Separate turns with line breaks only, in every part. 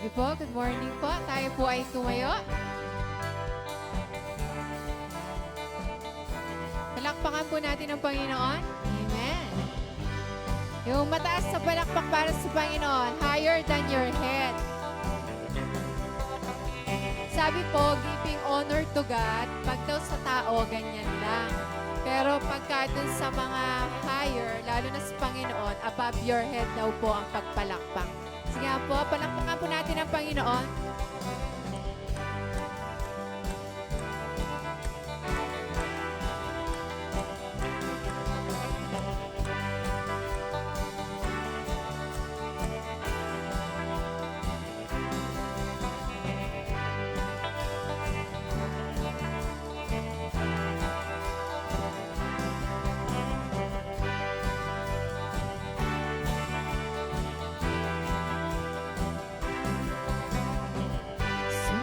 Sige po, good morning po. Tayo po ay tumayo. Palakpakan po natin ang Panginoon. Amen. Yung mataas sa palakpak para sa Panginoon, higher than your head. Sabi po, giving honor to God, pag daw sa tao, ganyan lang. Pero pagka dun sa mga higher, lalo na sa Panginoon, above your head daw po ang pagpalakpak. Sige nga po, palakpakan po natin ang Panginoon.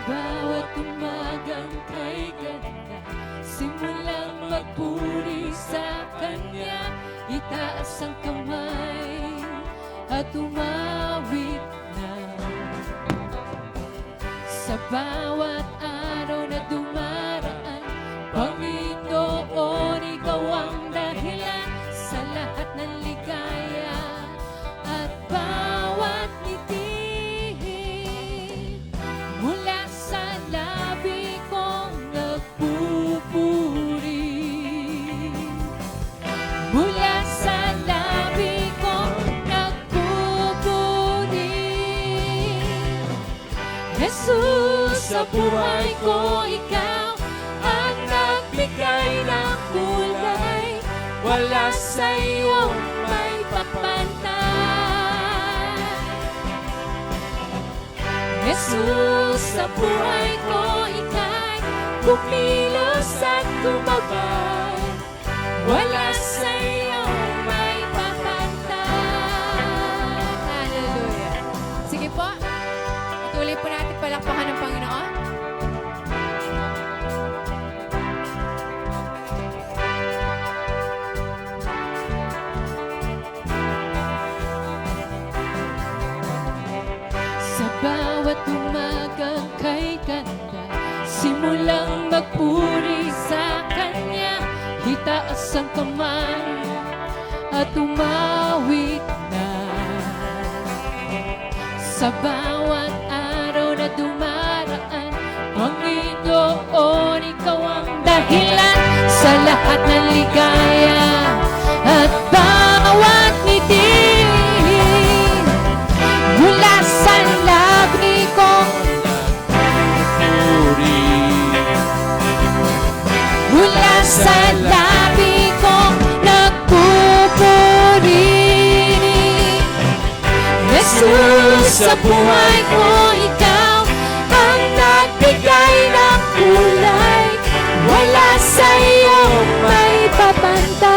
Bawat umagang kay ganda, simulang magpuri sa Kanya, itaas ang kamay at umawit na. Sa bawat araw na dumaraan, Panginoon, Ikaw ang dahilan sa lahat ng ligaya at bawat ngiti. Mula sa labi kong nagpupuri, mula sa labi kong nagpupuri. Jesus, sa buhay ko, Ikaw ang nagbigay ng kulay. Wala sa iyong may papantay. Jesus, sa buhay ko, Ika'y kumilos at tumabay. Wala sa iyong may papantay.
Hallelujah. Sige po, patuloy po natin palakpakan ng Panginoon.
Sa bawat umagang kay ganda, simulang magpuri sa Kanya, itaas ang kamay at umawit na. Sa bawat araw na dumaraan, Panginoon, Ikaw ang dahilan sa lahat ng ligaya at bawat ngiti. Mula sa labi kong nagpupuri, mula sa labi kong nagpupuri. Jesus, sa buhay ko, Ikaw ang nagbigay ng kulay. Wala sa iyong may papantay.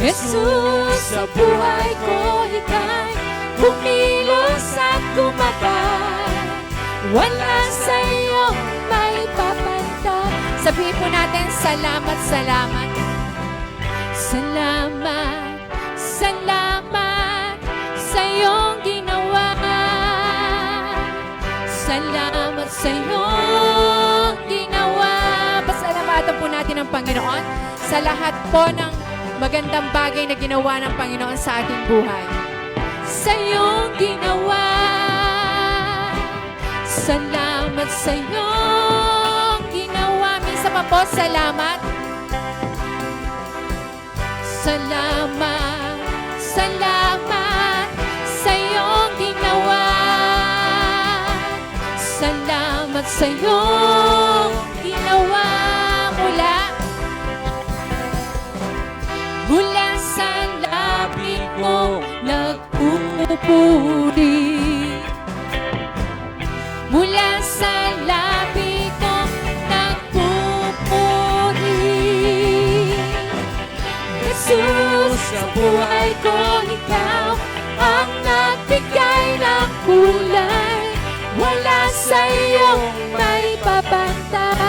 Jesus, sa buhay ko, Ika'y kumilos at gumabay. Wala sa iyong may papantay.
Sabihin po natin, salamat, salamat.
Salamat, salamat sa iyong ginawa. Salamat sa iyong ginawa.
Pasalamatan po natin ang Panginoon sa lahat po ng magandang bagay na ginawa ng Panginoon sa ating buhay.
Sa iyong ginawa. Salamat sa iyong ginawa.
Minsan pa po, salamat.
Salamat, salamat sa iyong ginawa. Salamat sa iyong ginawa. Mula sa labi ko nagpupuri. Mula sa labi ko nagpupuri. Jesus, sa buhay ko, Ikaw ang nagbigay ng kulay. Wala sa iyong may papantay.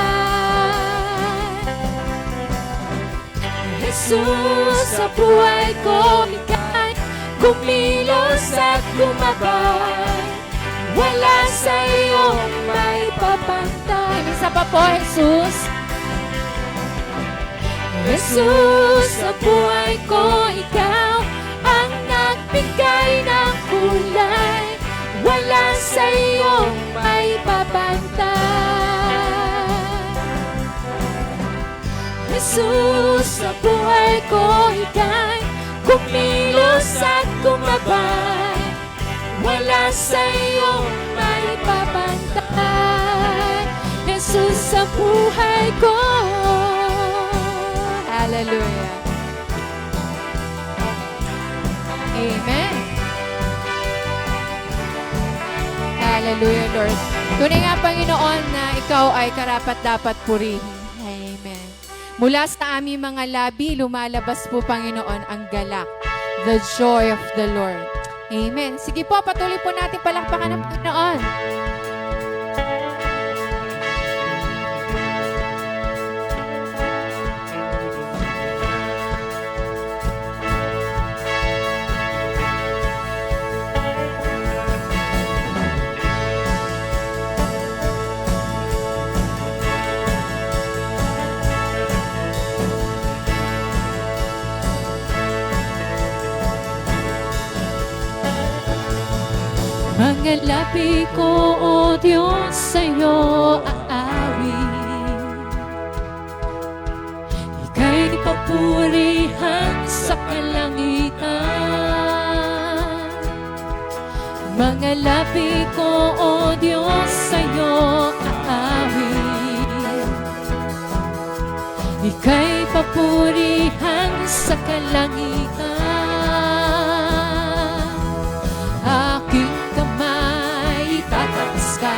Jesus, sa buhay ko, Ika'y kumilos at gumabay. Wala sa iyong may papantay.
Isa pa po, Jesus.
Jesus, sa buhay ko, ikaw ang nagbigay ng kulay. Wala sa iyong may papantay. Jesus, sa buhay ko, ika'y kumilos at gumabay. Wala sa iyong may papantay. Jesus, sa buhay ko.
Hallelujah. Amen. Hallelujah, Lord. Tunay nga, Panginoon, na ikaw ay karapat-dapat purihin. Amen. Mula sa aming mga labi, lumalabas po, Panginoon, ang galak. The joy of the Lord. Amen. Sige po, patuloy po natin palakpakan ng Panginoon.
Mga labi ko, O Diyos, sa'yo aawit. Ika'y papurihan sa kalangitan. Mga labi ko, O Diyos, sa'yo aawit. Ika'y papurihan sa kalangitan. Aking kamay itataas ka,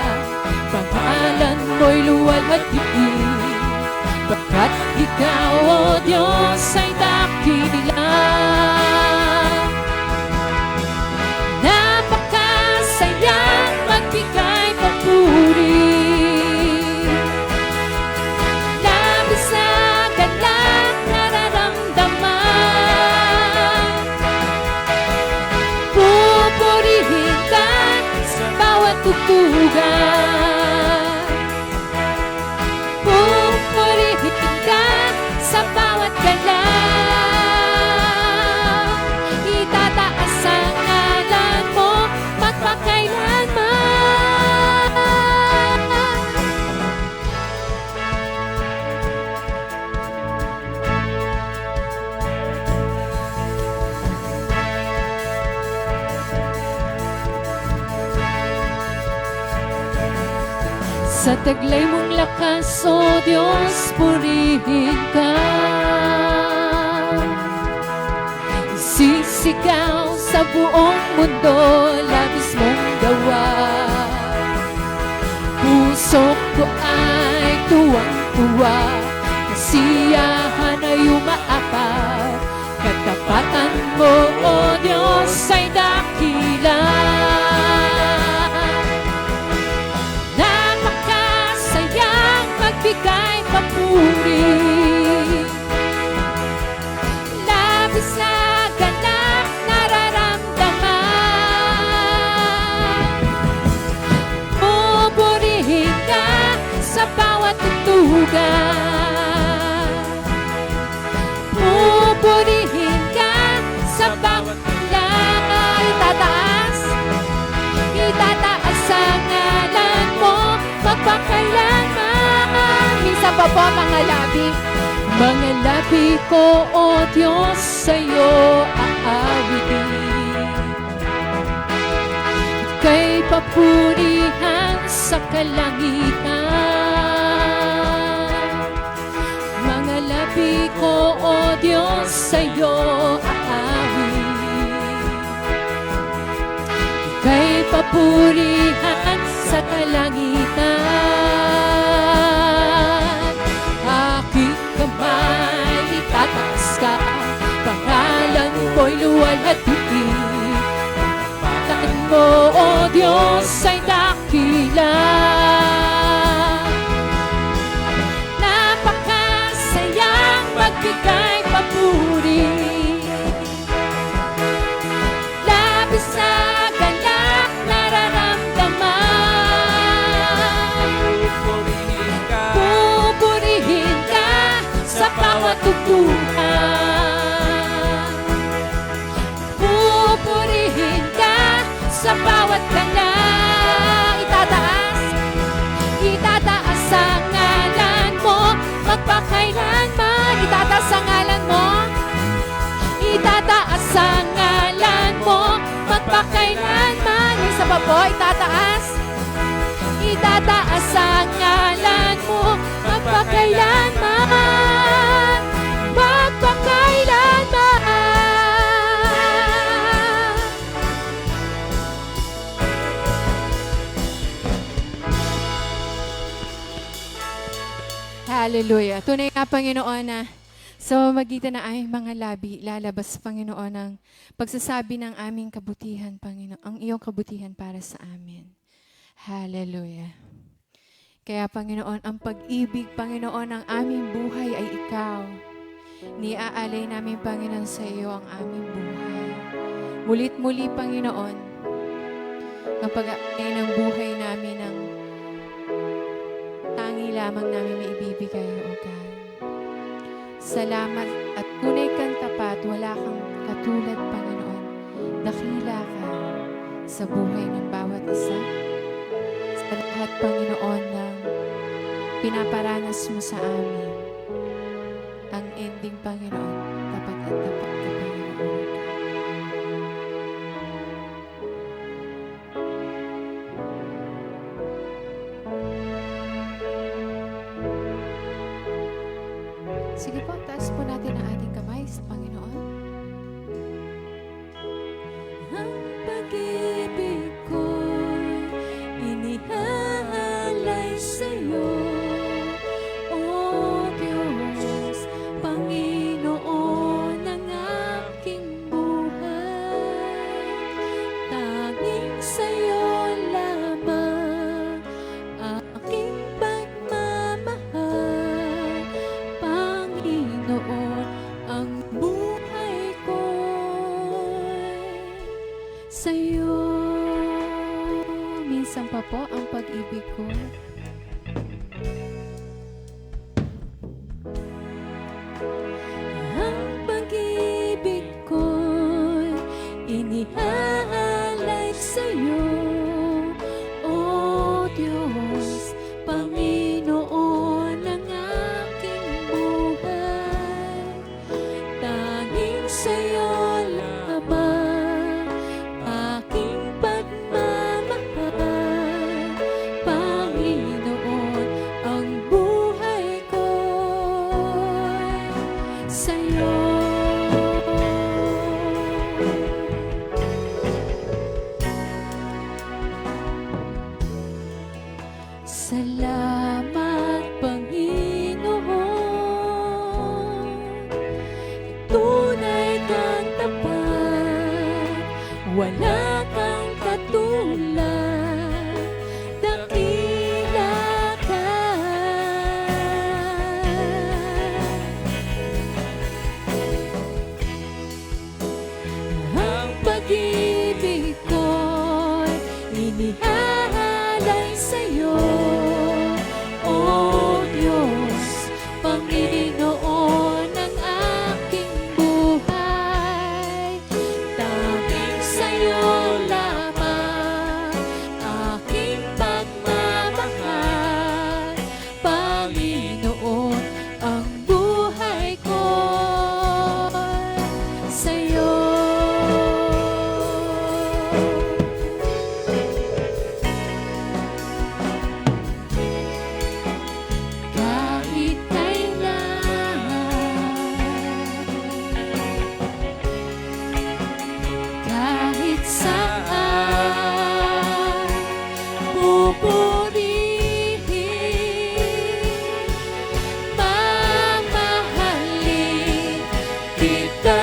pangalan mo'y luwalhatiin, pagkat ikaw, O Diyos, ay dakila. Napakasayang magbigay papuri, labis na galak nararamdaman. Pupurihin ka sa bawat tutugan. Pupurihin ka sa bawat galaw. Itataas ang ngalan mo magpakailanman. Sa taglay mong lakas, O Diyos, purihin ka. Sisigaw sa buong mundo, labis mong gawa. Puso ko ay tuwang-tuwa, kasiyahan ay umaapaw. Katapatan mo, O Diyos, ay dakila. Napakasayang magbigay papuri, labis na galak nararamdaman. Pupurihin ka sa bawat tutugan. Pupurihin ka sa bawat galaw. Itataas ang ngalan mo magpakailanman.
Minsan pa po, mga labi.
Mga labi ko, O Diyos, sa'yo aawitin. Ika'y papurihan sa kalangitan. Mga labi ko, O Diyos, sa'yo aawit. Ika'y papurihan sa kalangitan. Aking kamay itataas ka, pangalan mo'y luwalhatiin. Pagpatan mo, O Diyos, ay dakila. Napakasayang magbigay papuri, bawat tugtuhan. Pupurihin ka sa bawat galang. Itataas ang ngalan mo magpakailanman. Itataas ang ngalan mo. Itataas ang ngalan mo magpakailanman. Isa pa po, itataas. Itataas ang ngalan mo magpakailanman. Magpakailanman.
Hallelujah. Tunay nga, Panginoon, na sa magitan na aming mga labi, lalabas, Panginoon, ang pagsasabi ng aming kabutihan, Panginoon, ang iyong kabutihan para sa amin. Hallelujah. Kaya, Panginoon, ang pag-ibig, Panginoon, ng aming buhay ay ikaw. Niaalay namin, Panginoon, sa iyo ang aming buhay. Mulit-muli, Panginoon, ang pag-aalay ng buhay namin ng tangi lamang namin maibibigay, O God. Salamat at tunay kang tapat, wala kang katulad, Panginoon. Dakila ka sa buhay ng bawat isa. Sa lahat, Panginoon, ng pinaparanas mo sa amin. Ang ending, Panginoon, tapat at tapat ka, Panginoon. Sige po, taas po natin ang ating kamay sa Panginoon.
Ang pag-ibig ko'y inihalay sa'yo, O Diyos, Panginoon ng aking buhay. Tanging sa'yo lamang aking pagmamahal, Panginoon, ang buhay ko'y sa'yo.
Minsan pa po ang pag-ibig ko.
Ang pag-ibig ko'y inihalay sa'yo, O Diyos, Panginoon ng aking buhay. Tanging sa'yo lamang aking pagmamahal, Panginoon, ang buhay ko'y sa'yo. Salamat, Panginoon. Tunay kang tapat, wala kang katulad, dakila ka. Ang pag-ibig ko'y inihalay sa'yo, O Diyos, Panginoon ng aking buhay. Tanging sa'yo lamang aking pagmamahal, Panginoon, ang buhay ko'y sa'yo. Kahit kailan, kahit saan, pupurihin, mamahalin kita.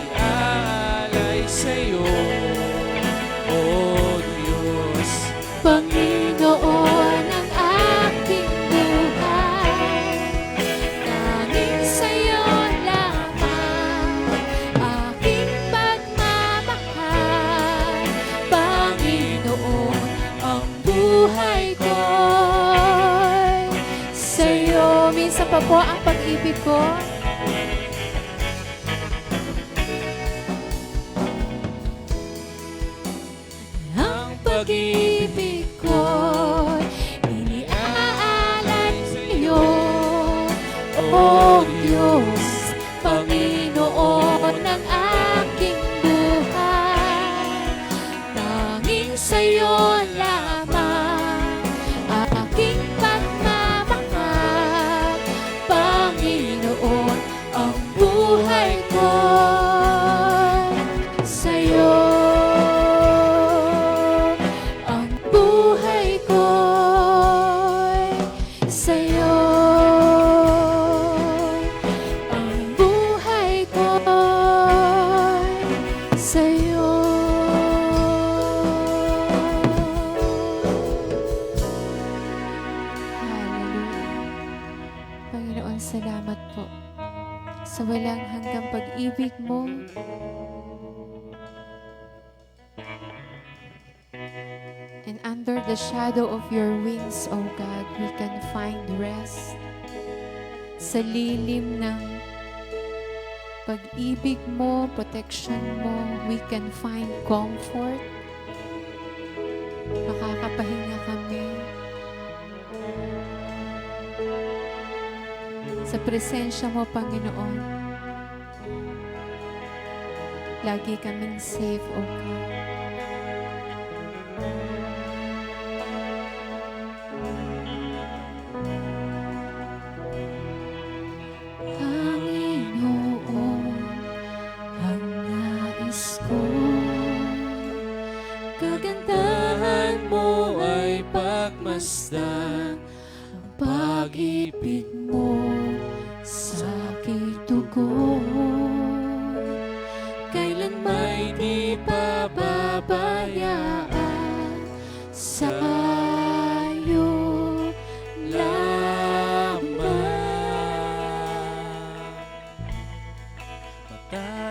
Inialay sa'yo, O Diyos.
Panginoon ang aking buhay. Tanging sa'yo lamang
ba po ang pag-ibig ko?
Ang pag-ibig ko iniaalay sa iyo, O Diyos, Panginoon ng aking buhay. Tanging sa iyo lamang aking pagmamahal, Panginoon, ang buhay ko sa iyo. Ang buhay ko sa iyo. Ang buhay ko sa iyo.
Hallelujah. Panginoon, salamat po sa walang hanggang pag-ibig mo. And under the shadow of your wings, O God, we can find rest. Sa lilim ng pag-ibig mo, protection mo, we can find comfort. Makakapahinga kami. Sa presensya mo, Panginoon, lagi kaming safe, O God.
Panginoon, ang nais ko, kagandahan mo ay pagmasdan, ang pag-ibig mo sa aking tugon, kailan may di pababayaan sa'yo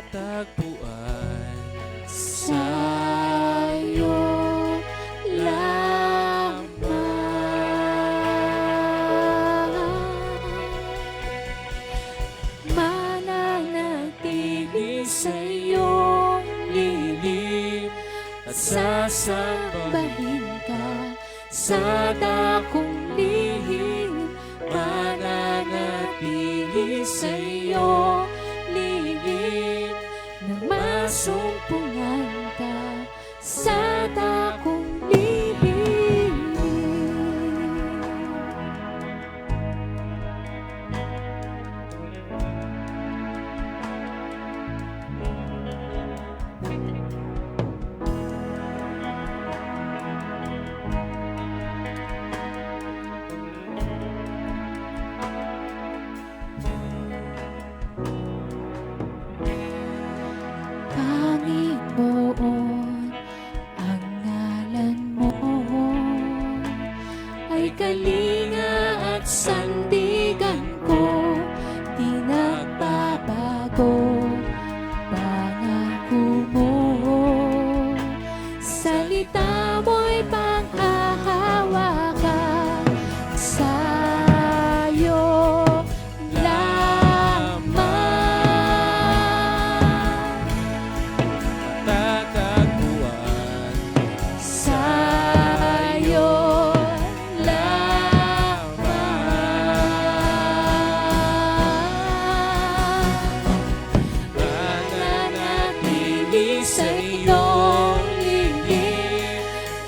matatagpuan
sa'yo lamang. Mananatili sa iyong lilim at sasambahin ka sa dakong lihim. Mananatili sa iyong lilim na masumpungan ka sa dakong lihim. Panginoon, ang ngalan mo ay kalinga at sandigan ko, di nagbabago. Pangako mo, salita mo'y panghahawakan sa'yo
matatagpuan
sa'yo lamang. Mananatili sa iyong lihim,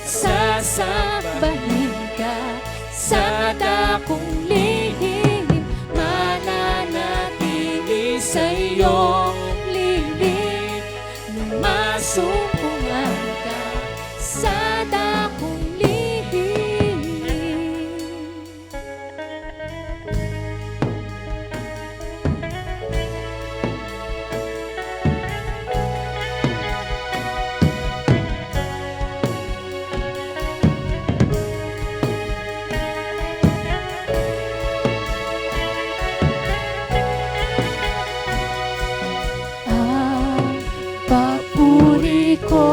sasambahin ka sa dakong lihim. Mananatili sa iyong lihim, masumpungan ka sa dakong lihim. Ang papuri ko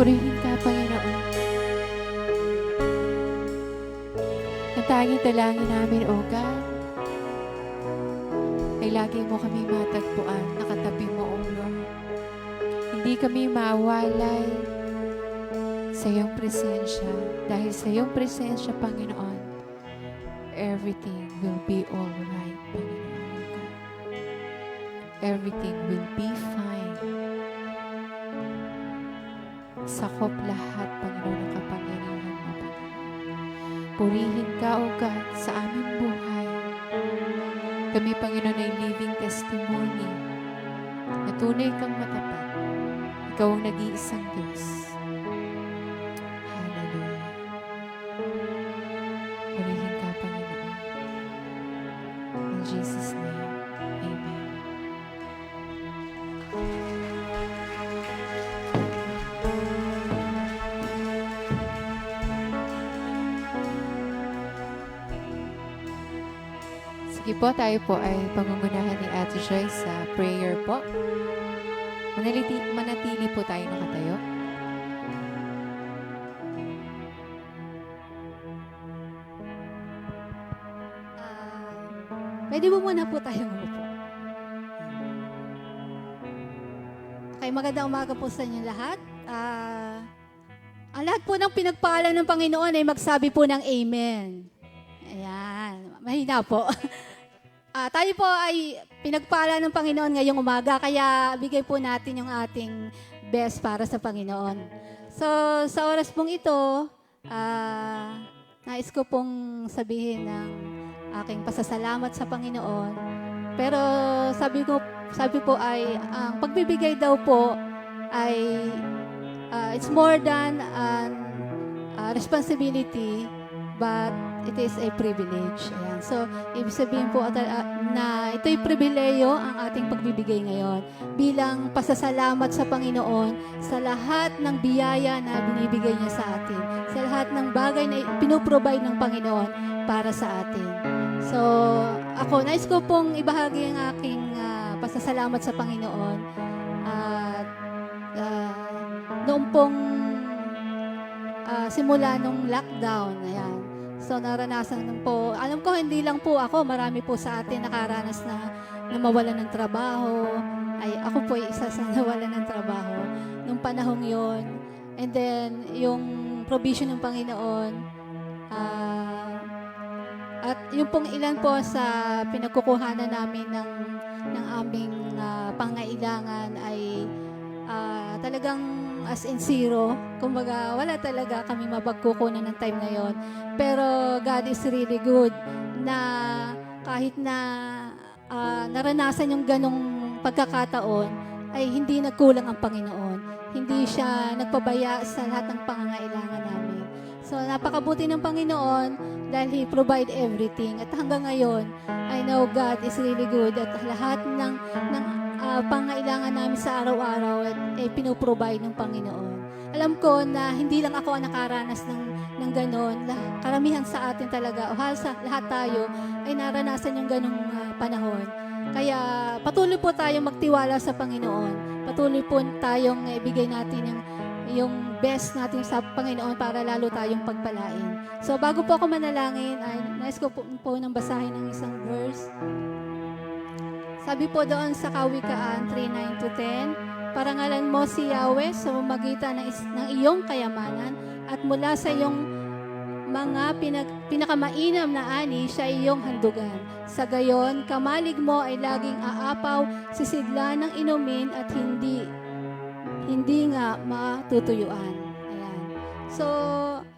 Purihin ka, Panginoon. Ang tanging dalangin namin, O God, ay lagi mo kami matagpuan, nakatabi mo, O Lord. Hindi kami mawalay sa iyong presensya. Dahil sa iyong presensya, Panginoon, everything will be all right, Panginoon, O God. Everything will be fine. Sakop lahat, Panginoon, ng kapangyarihan mo, Panginoon. Purihin ka, O God, sa aming buhay. Kami, Panginoon, ay living testimony na tunay kang matapat. Ikaw ang nag-iisang Diyos. Hallelujah. Purihin ka, Panginoon. In Jesus' name, Amen. Sige po, tayo po ay pangungunahan ni Ate Joy sa prayer po. Manatili po tayo nakatayo.
Pwede mo muna po tayong umupo. Okay, magandang umaga po sa inyo lahat. Ang lahat po ng pinagpaalam ng Panginoon ay magsabi po ng Amen. Ayan, mahina po. Tayo po ay pinagpala ng Panginoon ngayong umaga, kaya bigay po natin yung ating best para sa Panginoon. So, sa oras pong ito, nais ko pong sabihin ng aking pasasalamat sa Panginoon. Pero sabi po ay, ang pagbibigay daw po ay, it's more than responsibility, but it is a privilege. Ayan. So, ibig sabihin po na ito'y pribileyo ang ating pagbibigay ngayon bilang pasasalamat sa Panginoon sa lahat ng biyaya na binibigay niya sa atin, sa lahat ng bagay na pinoprovide ng Panginoon para sa atin. So, ako, nais ko pong ibahagi ang aking pasasalamat sa Panginoon at noong pong simula nung lockdown, ayan. So, naranasan po, alam ko hindi lang po ako, marami po sa atin nakaranas na mawalan ng trabaho. Ay, ako po ay isa sa nawalan ng trabaho nung panahong yon. And then, yung provision ng Panginoon, at yung pong ilan po sa pinagkukuhanan namin ng aming pangailangan ay talagang as in zero. Kumbaga, wala talaga kami mapagkukunan ng time na yon. Pero God is really good na kahit na naranasan yung ganong pagkakataon, ay hindi nagkulang ang Panginoon. Hindi siya nagpabaya sa lahat ng pangangailangan namin. So, napakabuti ng Panginoon dahil He provide everything. At hanggang ngayon, I know God is really good at lahat ng pangailangan namin sa araw-araw ay pinoprovide ng Panginoon. Alam ko na hindi lang ako ang nakaranas ng ganon. Karamihan sa atin talaga, o sa lahat tayo, ay naranasan yung ganong panahon. Kaya patuloy po tayong magtiwala sa Panginoon. Patuloy po tayong ibigay natin yung best natin sa Panginoon para lalo tayong pagpalain. So bago po ako manalangin, ay nais ko po nang basahin ng isang verse. Sabi po doon sa Kawikaan 3:9-10, parangalan mo si Yahweh sa pamamagitan ng iyong kayamanan at mula sa iyong mga pinakamainam na ani siya iyong handugan. Sa gayon, kamalig mo ay laging aapaw, sisidla ng inumin at hindi nga matutuyuan. Ayan. So,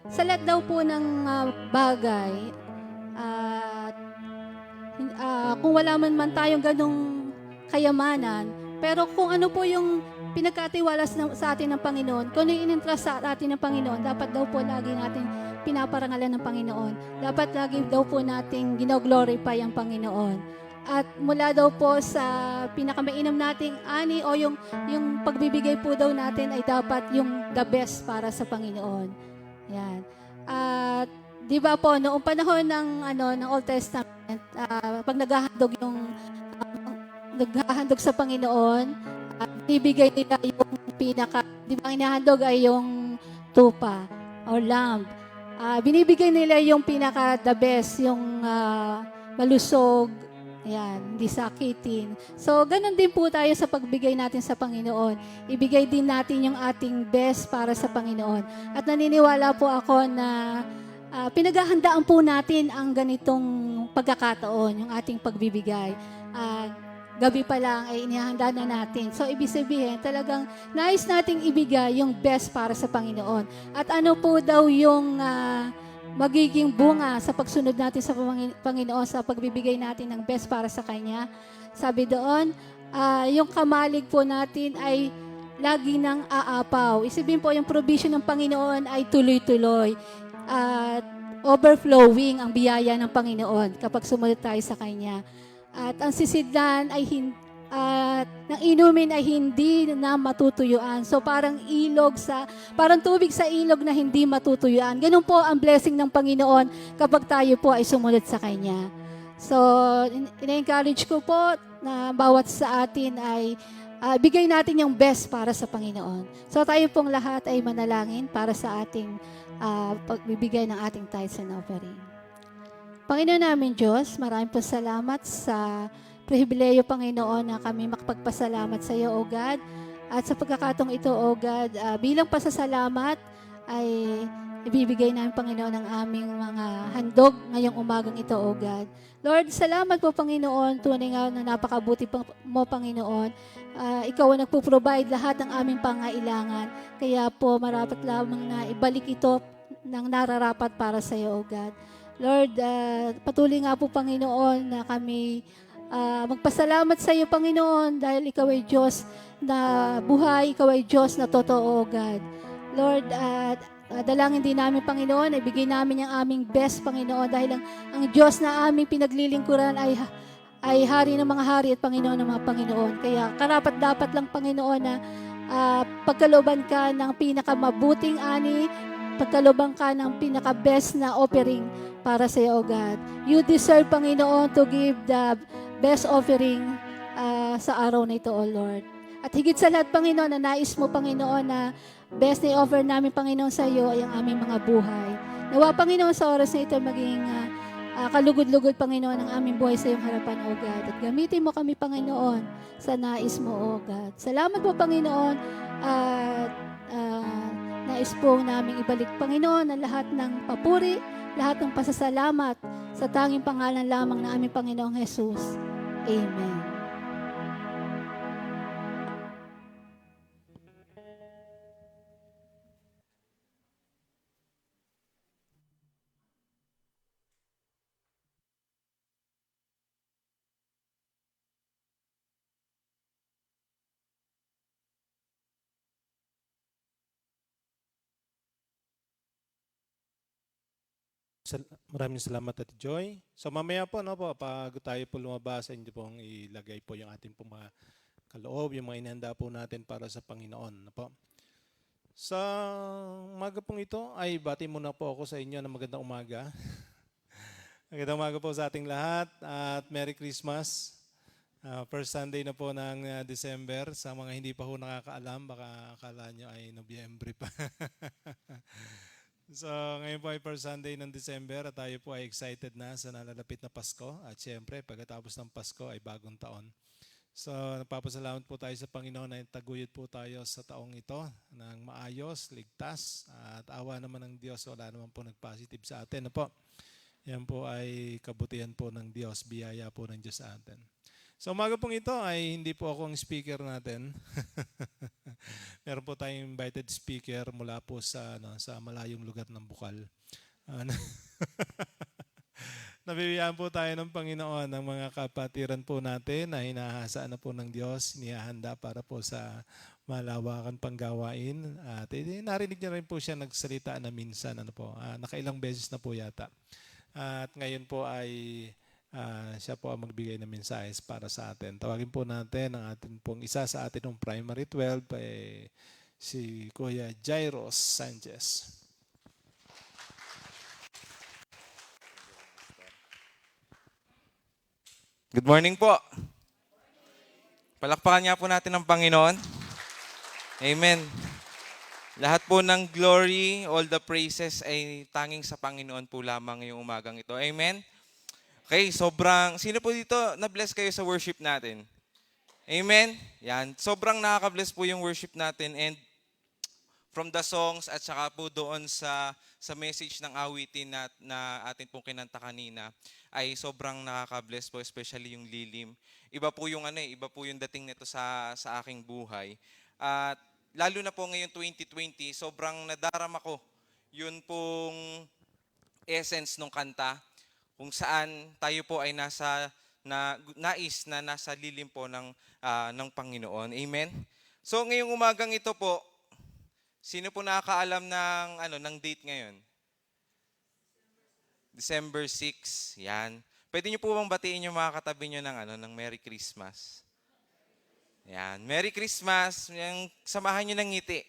sa lahat daw po ng bagay, kung wala man tayong ganong kayamanan, pero kung ano po yung pinagkatiwala sa atin ng Panginoon, kung ano yung in-entrust sa atin ng Panginoon, dapat daw po lagi natin pinaparangalan ng Panginoon. Dapat lagi daw po nating gino-glorify ang Panginoon. At mula daw po sa pinakamainam nating ani o yung pagbibigay po daw natin ay dapat yung the best para sa Panginoon. Yan. At di ba po noong panahon ng Old Testament, pag naghahandog sa Panginoon, Ibigay nila yung di ba ang inahandog ay yung tupa or lamb. Binibigay nila yung pinaka the best, yung malusog, ayan, hindi sakitin. So, ganun din po tayo sa pagbigay natin sa Panginoon. Ibigay din natin yung ating best para sa Panginoon. At naniniwala po ako na pinaghahandaan po natin ang ganitong pagkakataon, yung ating pagbibigay. Gabi pa lang ay inihanda na natin. So, ibig sabihin, talagang nais nating ibigay yung best para sa Panginoon. At ano po daw yung magiging bunga sa pagsunod natin sa Panginoon, sa pagbibigay natin ng best para sa Kanya? Sabi doon, yung kamalig po natin ay lagi nang aapaw. Isipin po, yung provision ng Panginoon ay tuloy-tuloy. At overflowing ang biyaya ng Panginoon kapag sumunod tayo sa Kanya. At ang sisidlan ay ng inumin ay hindi na matutuyuan. So parang parang tubig sa ilog na hindi matutuyuan. Ganun po ang blessing ng Panginoon kapag tayo po ay sumunod sa Kanya. So, ina-encourage ko po na bawat sa atin ay bigay natin yung best para sa Panginoon. So tayo pong lahat ay manalangin para sa ating pagbibigay ng ating tithes and offering. Panginoon namin Diyos, maraming po salamat sa pribileyo, Panginoon, na kami makapagpasalamat sa iyo, O God. At sa pagkakataong ito, O God, bilang pasasalamat ay ibibigay namin, Panginoon, ang aming mga handog ngayong umagang ito, O God. Lord, salamat po, Panginoon. Tunay nga na napakabuti mo, Panginoon. Ikaw ang nagpo-provide lahat ng aming pangailangan. Kaya po, marapat lamang na ibalik ito ng nararapat para sa iyo, O God. Lord, patuloy nga po, Panginoon, na kami magpasalamat sa iyo, Panginoon, dahil ikaw ay Diyos na buhay, ikaw ay Diyos na totoo, God. Lord, dalangin din namin, Panginoon, ibigay namin ang aming best, Panginoon, dahil ang Diyos na aming pinaglilingkuran ay hari ng mga hari at Panginoon ng mga Panginoon. Kaya karapat-dapat lang, Panginoon, na pagkalooban ka ng pinakamabuting ani, pagkalooban ka ng pinaka-best na offering para sa iyo, O God. You deserve, Panginoon, to give the best offering sa araw na ito, O Lord. At higit sa lahat, Panginoon, na nais mo, Panginoon, na best na offer namin, Panginoon, sa iyo ay ang aming mga buhay. Nawa, Panginoon, sa oras na ito maging kalugod-lugod, Panginoon, ang aming buhay sa iyong harapan, O God. At gamitin mo kami, Panginoon, sa nais mo, O God. Salamat po, Panginoon, at nais po namin ibalik, Panginoon, ang lahat ng papuri, lahat ng pasasalamat sa tanging pangalan lamang na aming Panginoong Jesus. Amen.
Maraming salamat, Ate Joy. So mamaya po, no, po, pag tayo po lumabas, hindi pong ilagay po yung ating pong mga kaloob, yung mga inihanda po natin para sa Panginoon. No, po. Sa umaga pong ito, ay bati muna po ako sa inyo ng magandang umaga. Magandang umaga po sa ating lahat at Merry Christmas. First Sunday na po ng December. Sa mga hindi pa po nakakaalam, baka akala nyo ay Nobyembre pa. So, ngayon po ay first Sunday ng December at tayo po ay excited na sa nalalapit na Pasko. At syempre, pagkatapos ng Pasko ay bagong taon. So, nagpapasalamat po tayo sa Panginoon na taguyod po tayo sa taong ito ng maayos, ligtas, at awa naman ng Diyos. Wala naman po nag-positive sa atin. Po? Yan po ay kabutihan po ng Diyos, biyaya po ng Diyos sa atin. So umaga pong ito ay hindi po ako ang speaker natin. Meron po tayong invited speaker mula po sa malayong lugar ng Bukal. Nabibigyan po tayo ng Panginoon ng mga kapatiran po natin na hinahasaan na po ng Diyos, inihahanda para po sa malawakan panggawain. At narinig niyo rin po siya nagsalita na minsan, nakailang beses na po yata. At ngayon po ay siya po ang magbigay ng mensahes para sa atin. Tawagin po natin ang atin pong isa sa atin ng Primary 12, si Kuya Jairos Sanchez.
Good morning po. Palakpakan nga po natin ang Panginoon. Amen. Lahat po ng glory, all the praises ay tanging sa Panginoon po lamang ngayong umagang ito. Amen. Okay, sino po dito na-bless kayo sa worship natin? Amen. Yan, sobrang nakaka-bless po yung worship natin, and from the songs at saka po doon sa message ng awitin na atin pong kinanta kanina ay sobrang nakaka-bless po, especially yung lilim. Iba po yung iba po yung dating nito sa aking buhay. At lalo na po ngayon 2020, sobrang nadarama ko yun pong essence ng kanta, kung saan tayo po ay nais na nasa lilim po ng Panginoon. Amen. So ngayong umagang ito po, sino po nakakaalam ng date ngayon? December 6. Yan. Pwede niyo po bang batiin yung mga katabi niyo ng Merry Christmas? Yan. Merry Christmas. Yung samahan niyo ng ngiti.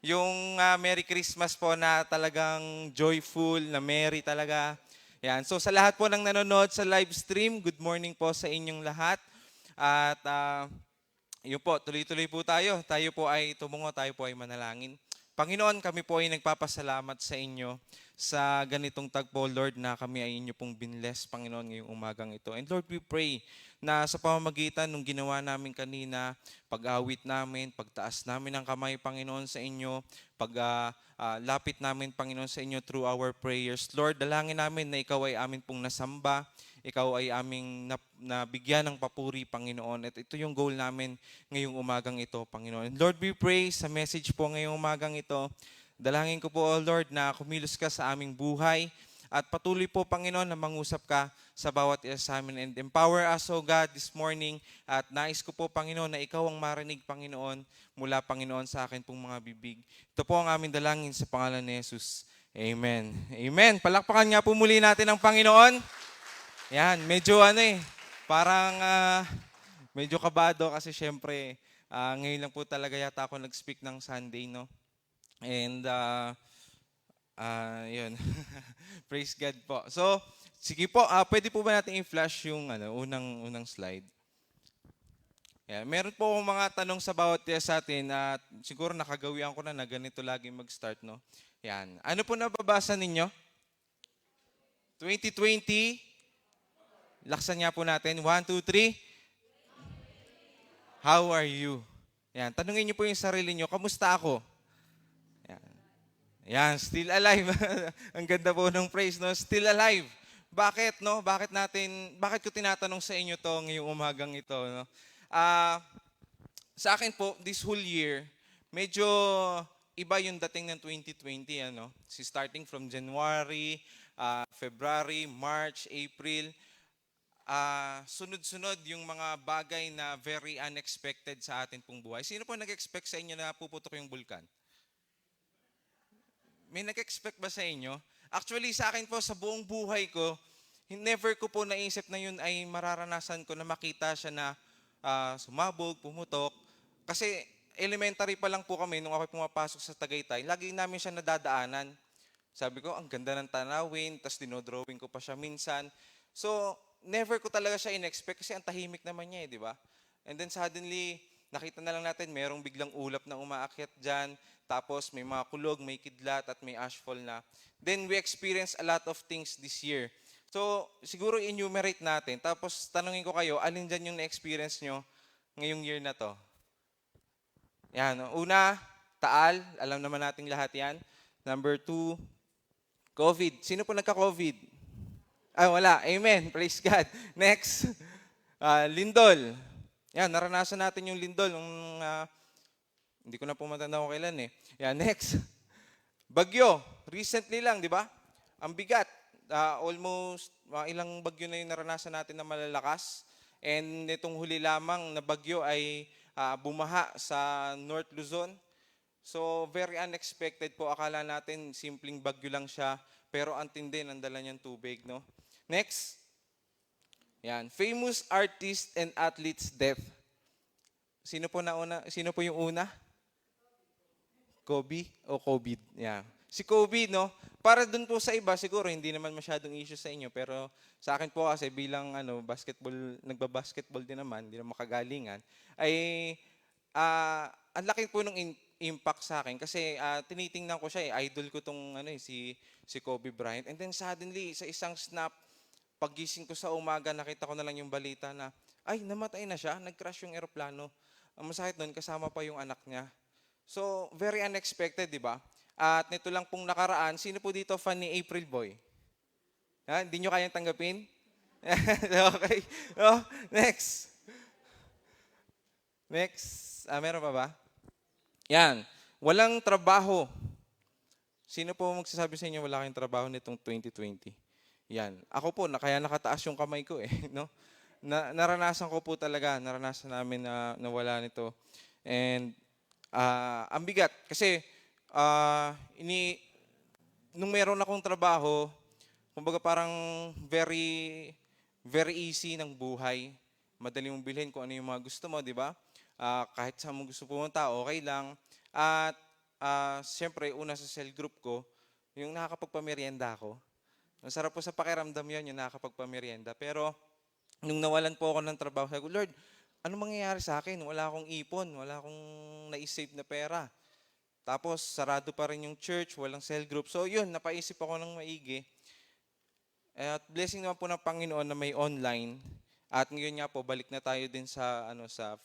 Yung Merry Christmas po na talagang joyful, na merry talaga. Yan. So sa lahat po ng nanonood sa live stream, good morning po sa inyong lahat. At yun po, tuloy-tuloy po tayo. Tayo po ay tumungo, tayo po ay manalangin. Panginoon, kami po ay nagpapasalamat sa inyo sa ganitong tagpo, Lord, na kami ay inyo pong binless, Panginoon, ngayong umagang ito. And Lord, we pray na sa pamamagitan ng ginawa namin kanina, pag-awit namin, pagtaas namin ng kamay, Panginoon, sa inyo, lapit namin, Panginoon, sa inyo through our prayers. Lord, dalangin namin na ikaw ay amin pong nasamba, ikaw ay aming nabigyan ng papuri, Panginoon. At ito yung goal namin ngayong umagang ito, Panginoon. Lord, we pray sa message po ngayong umagang ito. Dalangin ko po, O Lord, na kumilos ka sa aming buhay at patuloy po, Panginoon, na mangusap ka sa bawat isa sa amin and empower us, O God, this morning. At nais ko po, Panginoon, na ikaw ang marinig, Panginoon, mula, Panginoon, sa akin pong mga bibig. Ito po ang aming dalangin sa pangalan ni Jesus. Amen. Amen. Palakpakan nga po muli natin ang Panginoon. Yan, medyo parang medyo kabado kasi syempre ngayon lang po talaga yata ako nag-speak ng Sunday, no? And yun. Praise God po. So, sige po, pwede po ba natin i-flash yung unang slide? Yeah, meron po akong mga tanong sa bawat isa sa atin at siguro nakagawian ko na ganito lagi mag-start, no? Yan. Ano po nababasa ninyo? 2020. Laksan nga po natin. 1, 2, 3. How are you? Yan. Tanungin niyo po yung sarili niyo, kamusta ako? Yan. Yan, still alive. Ang ganda po ng praise, no? Still alive. Bakit, no? Bakit ko tinatanong sa inyo to ngayong umagang ito, no? Sa akin po, this whole year, medyo iba yung dating ng 2020, ano? Starting from January, February, March, April, sunod-sunod yung mga bagay na very unexpected sa atin pong buhay. Sino po nag-expect sa inyo na puputok yung bulkan? May nag-expect ba sa inyo? Actually, sa akin po, sa buong buhay ko, never ko po naisip na yun ay mararanasan ko na makita siya na sumabog, pumutok. Kasi elementary pa lang po kami nung ako pumapasok sa Tagaytay, lagi namin siya nadadaanan. Sabi ko, ang ganda ng tanawin, tapos dinodrawing ko pa siya minsan. So, never ko talaga siya in-expect kasi ang tahimik naman niya, di ba? And then suddenly, nakita na lang natin, merong biglang ulap na umaakyat dyan, tapos may mga kulog, may kidlat, at may ashfall na. Then we experienced a lot of things this year. So, siguro enumerate natin. Tapos tanungin ko kayo, alin dyan yung na-experience nyo ngayong year na to? Yan. Una, Taal. Alam naman nating lahat yan. Number 2, COVID. Sino po nagka-COVID? Wala. Amen. Praise God. Next, lindol. Yan, naranasan natin yung lindol. Hindi ko na po matanda kung kailan eh. Yan, next. Bagyo. Recently lang, di ba? Ang bigat. Almost ilang bagyo na yung naranasan natin na malalakas. And itong huli lamang na bagyo ay bumaha sa North Luzon. So, very unexpected po. Akala natin simpleng bagyo lang siya. Pero ang tindi, nandala niyang tubig, no? Next. Yan. Famous artist and athletes death. Sino po yung una? Kobe o COVID? Yeah. si Kobe, no? Para dun po sa iba, siguro hindi naman masyadong issue sa inyo, pero sa akin po kasi bilang nagba-basketball din naman, hindi naman makagalingan, ay ang laki po ng impact sa akin kasi tinitingnan ko siya, idol ko tong si Kobe Bryant. And then suddenly, sa isang snap, paggising ko sa umaga, nakita ko na lang yung balita na, ay, namatay na siya, nag-crash yung eroplano. Ang masakit nun, kasama pa yung anak niya. So, very unexpected, di ba? At nito lang pong nakaraan, sino po dito fan ni April Boy? Ha? Hindi nyo kayang tanggapin? Okay. Oh, next. Next. Meron pa ba? Yan. Walang trabaho. Sino po magsasabi sa inyo wala kayong trabaho nitong 2020? Yan. Ako po, kaya nakataas yung kamay ko no? Naranasan ko po talaga, naranasan namin na nawala nito. And ang bigat kasi nung meron akong trabaho, kumbaga parang very very easy ng buhay. Madali mong bilhin kung ano yung mga gusto mo, di ba? Kahit saan mo gusto pumunta, okay lang. At siyempre, una sa cell group ko, yung nakakapagpamerienda ako. Masarap po sa pakiramdam yun, yung nakakapagpamerienda. Pero, nung nawalan po ako ng trabaho, sabi ko, Lord, ano mangyayari sa akin? Wala akong ipon, wala akong naisave na pera. Tapos, sarado pa rin yung church, walang cell group. So, yun, napaisip ako ng maigi. At blessing naman po ng Panginoon na may online. At ngayon nga po, balik na tayo din sa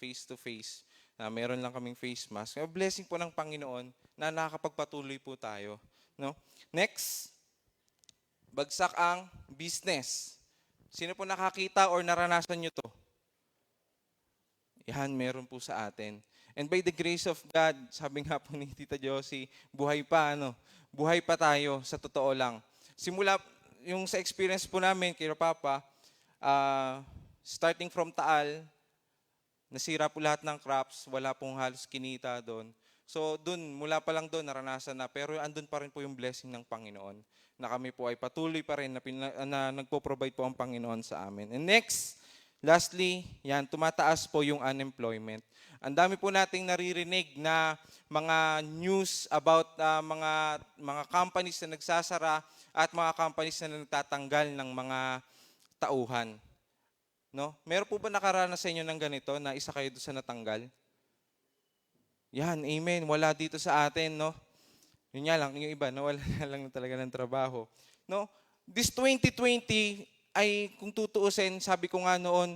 face-to-face. Meron lang kaming face mask. Blessing po ng Panginoon na nakakapagpatuloy po tayo. No? Next, bagsak ang business. Sino po nakakita or naranasan nyo to? Yan, meron po sa atin. And by the grace of God, sabi nga po ni Tita Josie, buhay pa, buhay pa tayo, sa totoo lang. Simula, yung sa experience po namin, kay Papa, starting from Taal, nasira po lahat ng crops, wala pong halos kinita doon. So mula pa lang doon, naranasan na. Pero andun pa rin po yung blessing ng Panginoon na kami po ay patuloy pa rin na nagpo-provide po ang Panginoon sa amin. And next, lastly, yan, tumataas po yung unemployment. Ang dami po nating naririnig na mga news about mga companies na nagsasara at mga companies na nagtatanggal ng mga tauhan. No? Meron po ba nakaranas sa inyo ng ganito na isa kayo doon sa natanggal? Yan, amen. Wala dito sa atin, no? Yun nga lang, yung iba, nawala na lang talaga ng trabaho. No? This 2020 ay, kung tutuusin, sabi ko nga noon,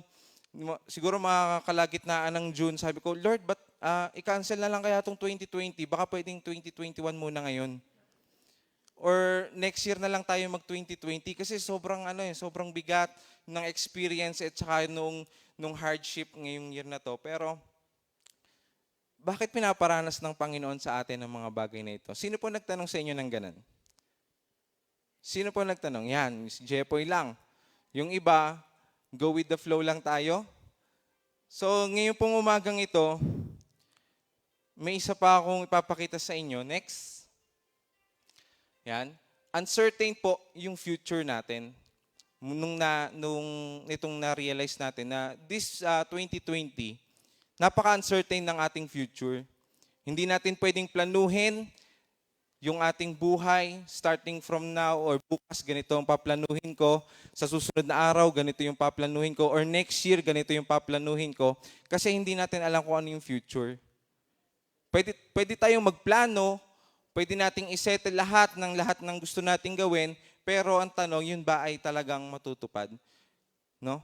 siguro makakalagitnaan ng June, sabi ko, Lord, but i-cancel na lang kaya itong 2020? Baka pwedeng 2021 muna ngayon. Or next year na lang tayo mag-2020 kasi sobrang sobrang bigat ng experience at saka nung hardship ngayong year na to. Pero bakit pinaparanas ng Panginoon sa atin ang mga bagay na ito? Sino po nagtanong sa inyo ng ganan? Sino po nagtanong? Yan, si Jepoy lang. Yung iba, go with the flow lang tayo. So ngayon pong umagang ito, may isa pa akong ipapakita sa inyo. Next. Yan. Uncertain po yung future natin. Nitong na-realize natin na this 2020, napaka-uncertain ng ating future. Hindi natin pwedeng planuhin yung ating buhay starting from now or bukas ganito ang paplanuhin ko. Sa susunod na araw, ganito yung paplanuhin ko. Or next year, ganito yung paplanuhin ko. Kasi hindi natin alam kung ano yung future. Pwede tayong magplano, pwede nating isettle lahat ng gusto nating gawin, pero ang tanong, yun ba ay talagang matutupad? No?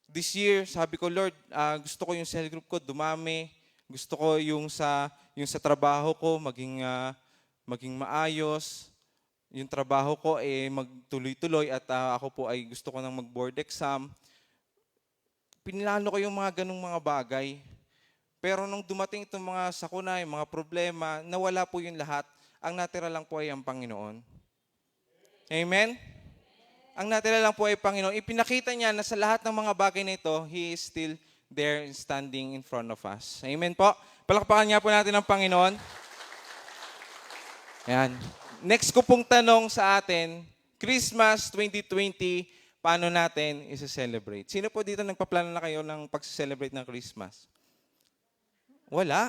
This year, sabi ko, Lord, gusto ko yung cell group ko dumami. Gusto ko yung sa trabaho ko maging maayos. Yung trabaho ko magtuloy-tuloy at ako po ay gusto ko nang mag-board exam. Pinlano ko yung mga ganung mga bagay. Pero nung dumating itong mga sakuna, yung mga problema, nawala po yung lahat. Ang natira lang po ay ang Panginoon. Amen? Ang natira lang po ay Panginoon. Ipinakita niya na sa lahat ng mga bagay na ito, He is still there standing in front of us. Amen po? Palakpakan niya po natin ang Panginoon. Ayan. Next ko pong tanong sa atin, Christmas 2020, paano natin isa-celebrate? Sino po dito nagpaplano na kayo ng pag-celebrate ng Christmas? Wala.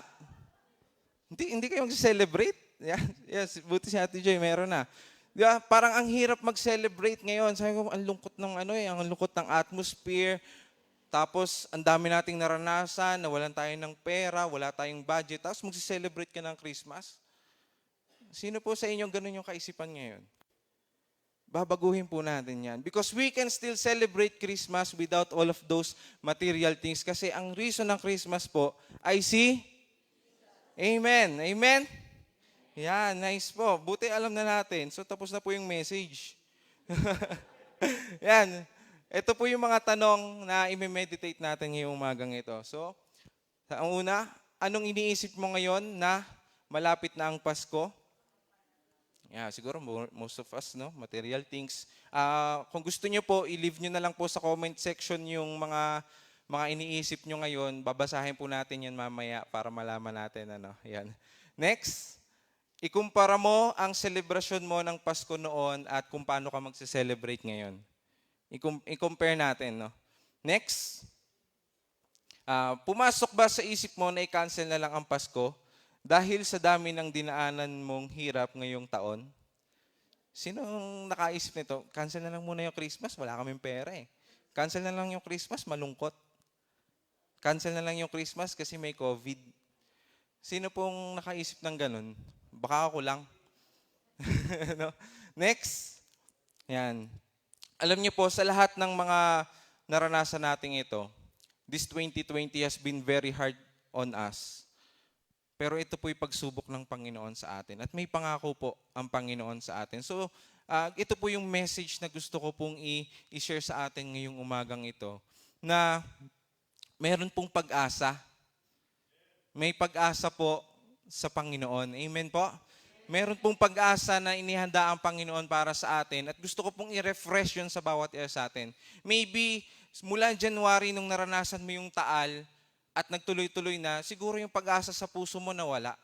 Hindi kayo mag-celebrate? Yan. Yes, buti si Ate Joy, meron na. Di ba? Parang ang hirap mag-celebrate ngayon. Sabi ko, ang lungkot ng ang lungkot ng atmosphere. Tapos, ang dami nating naranasan, nawalan tayo ng pera, wala tayong budget. Tapos, mag-celebrate ka ng Christmas. Sino po sa inyo ganun yung kaisipan ngayon? Babaguhin po natin yan. Because we can still celebrate Christmas without all of those material things. Kasi ang reason ng Christmas po ay si Amen. Amen? Yan, nice po. Buti alam na natin. So, tapos na po yung message. Yan. Ito po yung mga tanong na i-meditate natin ngayong umagang ito. So, ang una, anong iniisip mo ngayon na malapit na ang Pasko? Yeah, siguro most of us, no? Material things. Kung gusto niyo po, i-leave niyo na lang po sa comment section yung mga iniisip niyo ngayon. Babasahin po natin yan mamaya para malaman natin. Yan. Next, ikumpara mo ang celebration mo ng Pasko noon at kung paano ka magse-celebrate ngayon. I-compare natin. No? Next, pumasok ba sa isip mo na i-cancel na lang ang Pasko dahil sa dami ng dinaanan mong hirap ngayong taon? Sinong nakaisip nito? Cancel na lang muna yung Christmas, wala kaming pera eh. Cancel na lang yung Christmas, malungkot. Cancel na lang yung Christmas kasi may COVID. Sino pong nakaisip ng ganun? Baka ako lang. No? Next. Yan. Alam niyo po, sa lahat ng mga naranasan natin ito, this 2020 has been very hard on us. Pero ito po yung pagsubok ng Panginoon sa atin. At may pangako po ang Panginoon sa atin. So, ito po yung message na gusto ko pong i-share sa atin ngayong umagang ito. Na meron pong pag-asa. May pag-asa po sa Panginoon. Amen po? Meron pong pag-asa na inihanda ang Panginoon para sa atin. At gusto ko pong i-refresh yun sa bawat isa sa atin. Maybe, mula January nung naranasan mo yung taal, at nagtuloy-tuloy na, siguro yung pag-asa sa puso mo nawala.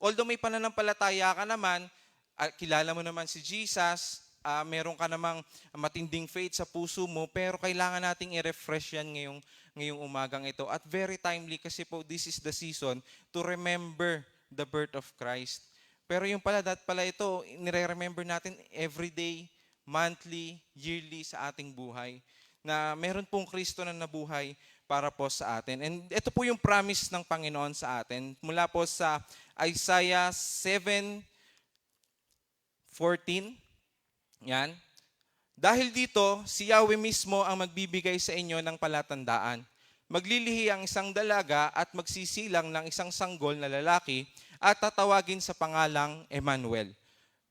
Although may pananampalataya ka naman, kilala mo naman si Jesus, meron ka namang matinding faith sa puso mo, pero kailangan nating i-refresh yan ngayong umagang ito. At very timely kasi po, this is the season to remember the birth of Christ. Pero yung pala ito, nire-remember natin every day, monthly, yearly sa ating buhay. Na meron pong Kristo na nabuhay para po sa atin. And ito po yung promise ng Panginoon sa atin. Mula po sa Isaiah 7:14. Yan. Dahil dito, si Yahweh mismo ang magbibigay sa inyo ng palatandaan. Maglilihi ang isang dalaga at magsisilang ng isang sanggol na lalaki at tatawagin sa pangalang Emmanuel.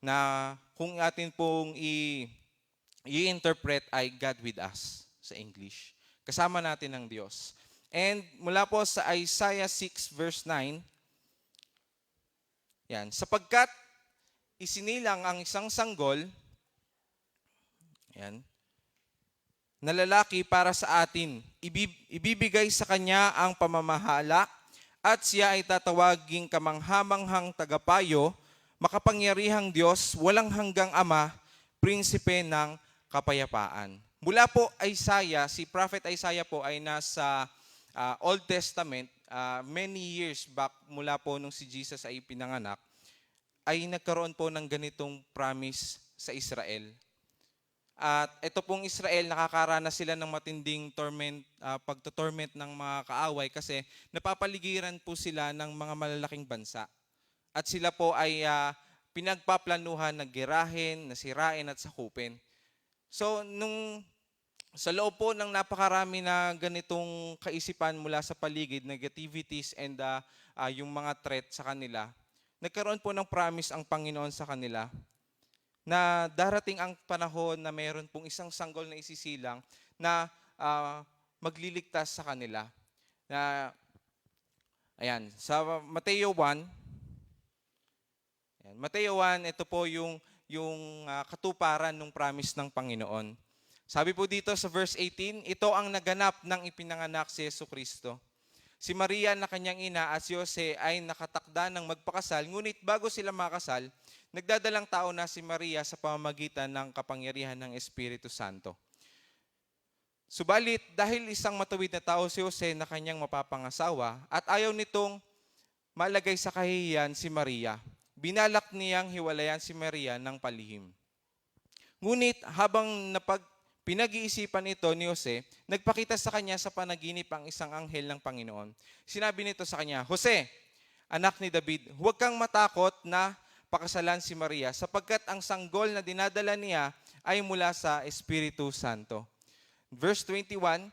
Na kung atin pong i-interpret ay God with us sa English. Kasama natin ng Diyos. And mula po sa Isaiah 6 verse 9, yan, sapagkat isinilang ang isang sanggol, yan, na lalaki para sa atin, ibibigay sa kanya ang pamamahala at siya ay tatawaging kamanghamanghang tagapayo, makapangyarihang Diyos, walang hanggang Ama, prinsipe ng kapayapaan. Mula po Isaiah, si Prophet Isaiah po ay nasa Old Testament, many years back mula po nung si Jesus ay pinanganak, ay nagkaroon po ng ganitong promise sa Israel. At ito pong Israel, nakakaranas sila ng matinding pagtotorment ng mga kaaway kasi napapaligiran po sila ng mga malalaking bansa. At sila po ay pinagpaplanuhan na girahin, nasirain at sakupin. So, sa loob po ng napakarami na ganitong kaisipan mula sa paligid, negativities and yung mga threat sa kanila, nagkaroon po ng promise ang Panginoon sa kanila na darating ang panahon na mayroon pong isang sanggol na isisilang na magliligtas sa kanila. Ayan, sa Mateo 1, Mateo 1, ito po yung katuparan ng promise ng Panginoon. Sabi po dito sa verse 18, ito ang naganap ng ipinanganak si Jesucristo. Si Maria na kanyang ina at si Jose ay nakatakda ng magpakasal, ngunit bago sila makasal, nagdadalang tao na si Maria sa pamamagitan ng kapangyarihan ng Espiritu Santo. Subalit, dahil isang matuwid na tao si Jose na kanyang mapapangasawa at ayaw nitong malagay sa kahihiyan si Maria, binalak niyang hiwalayan si Maria ng palihim. Ngunit habang pinag-iisipan ito ni Jose, nagpakita sa kanya sa panaginip ang isang anghel ng Panginoon. Sinabi nito sa kanya, Jose, anak ni David, huwag kang matakot na pakasalan si Maria sapagkat ang sanggol na dinadala niya ay mula sa Espiritu Santo. Verse 21,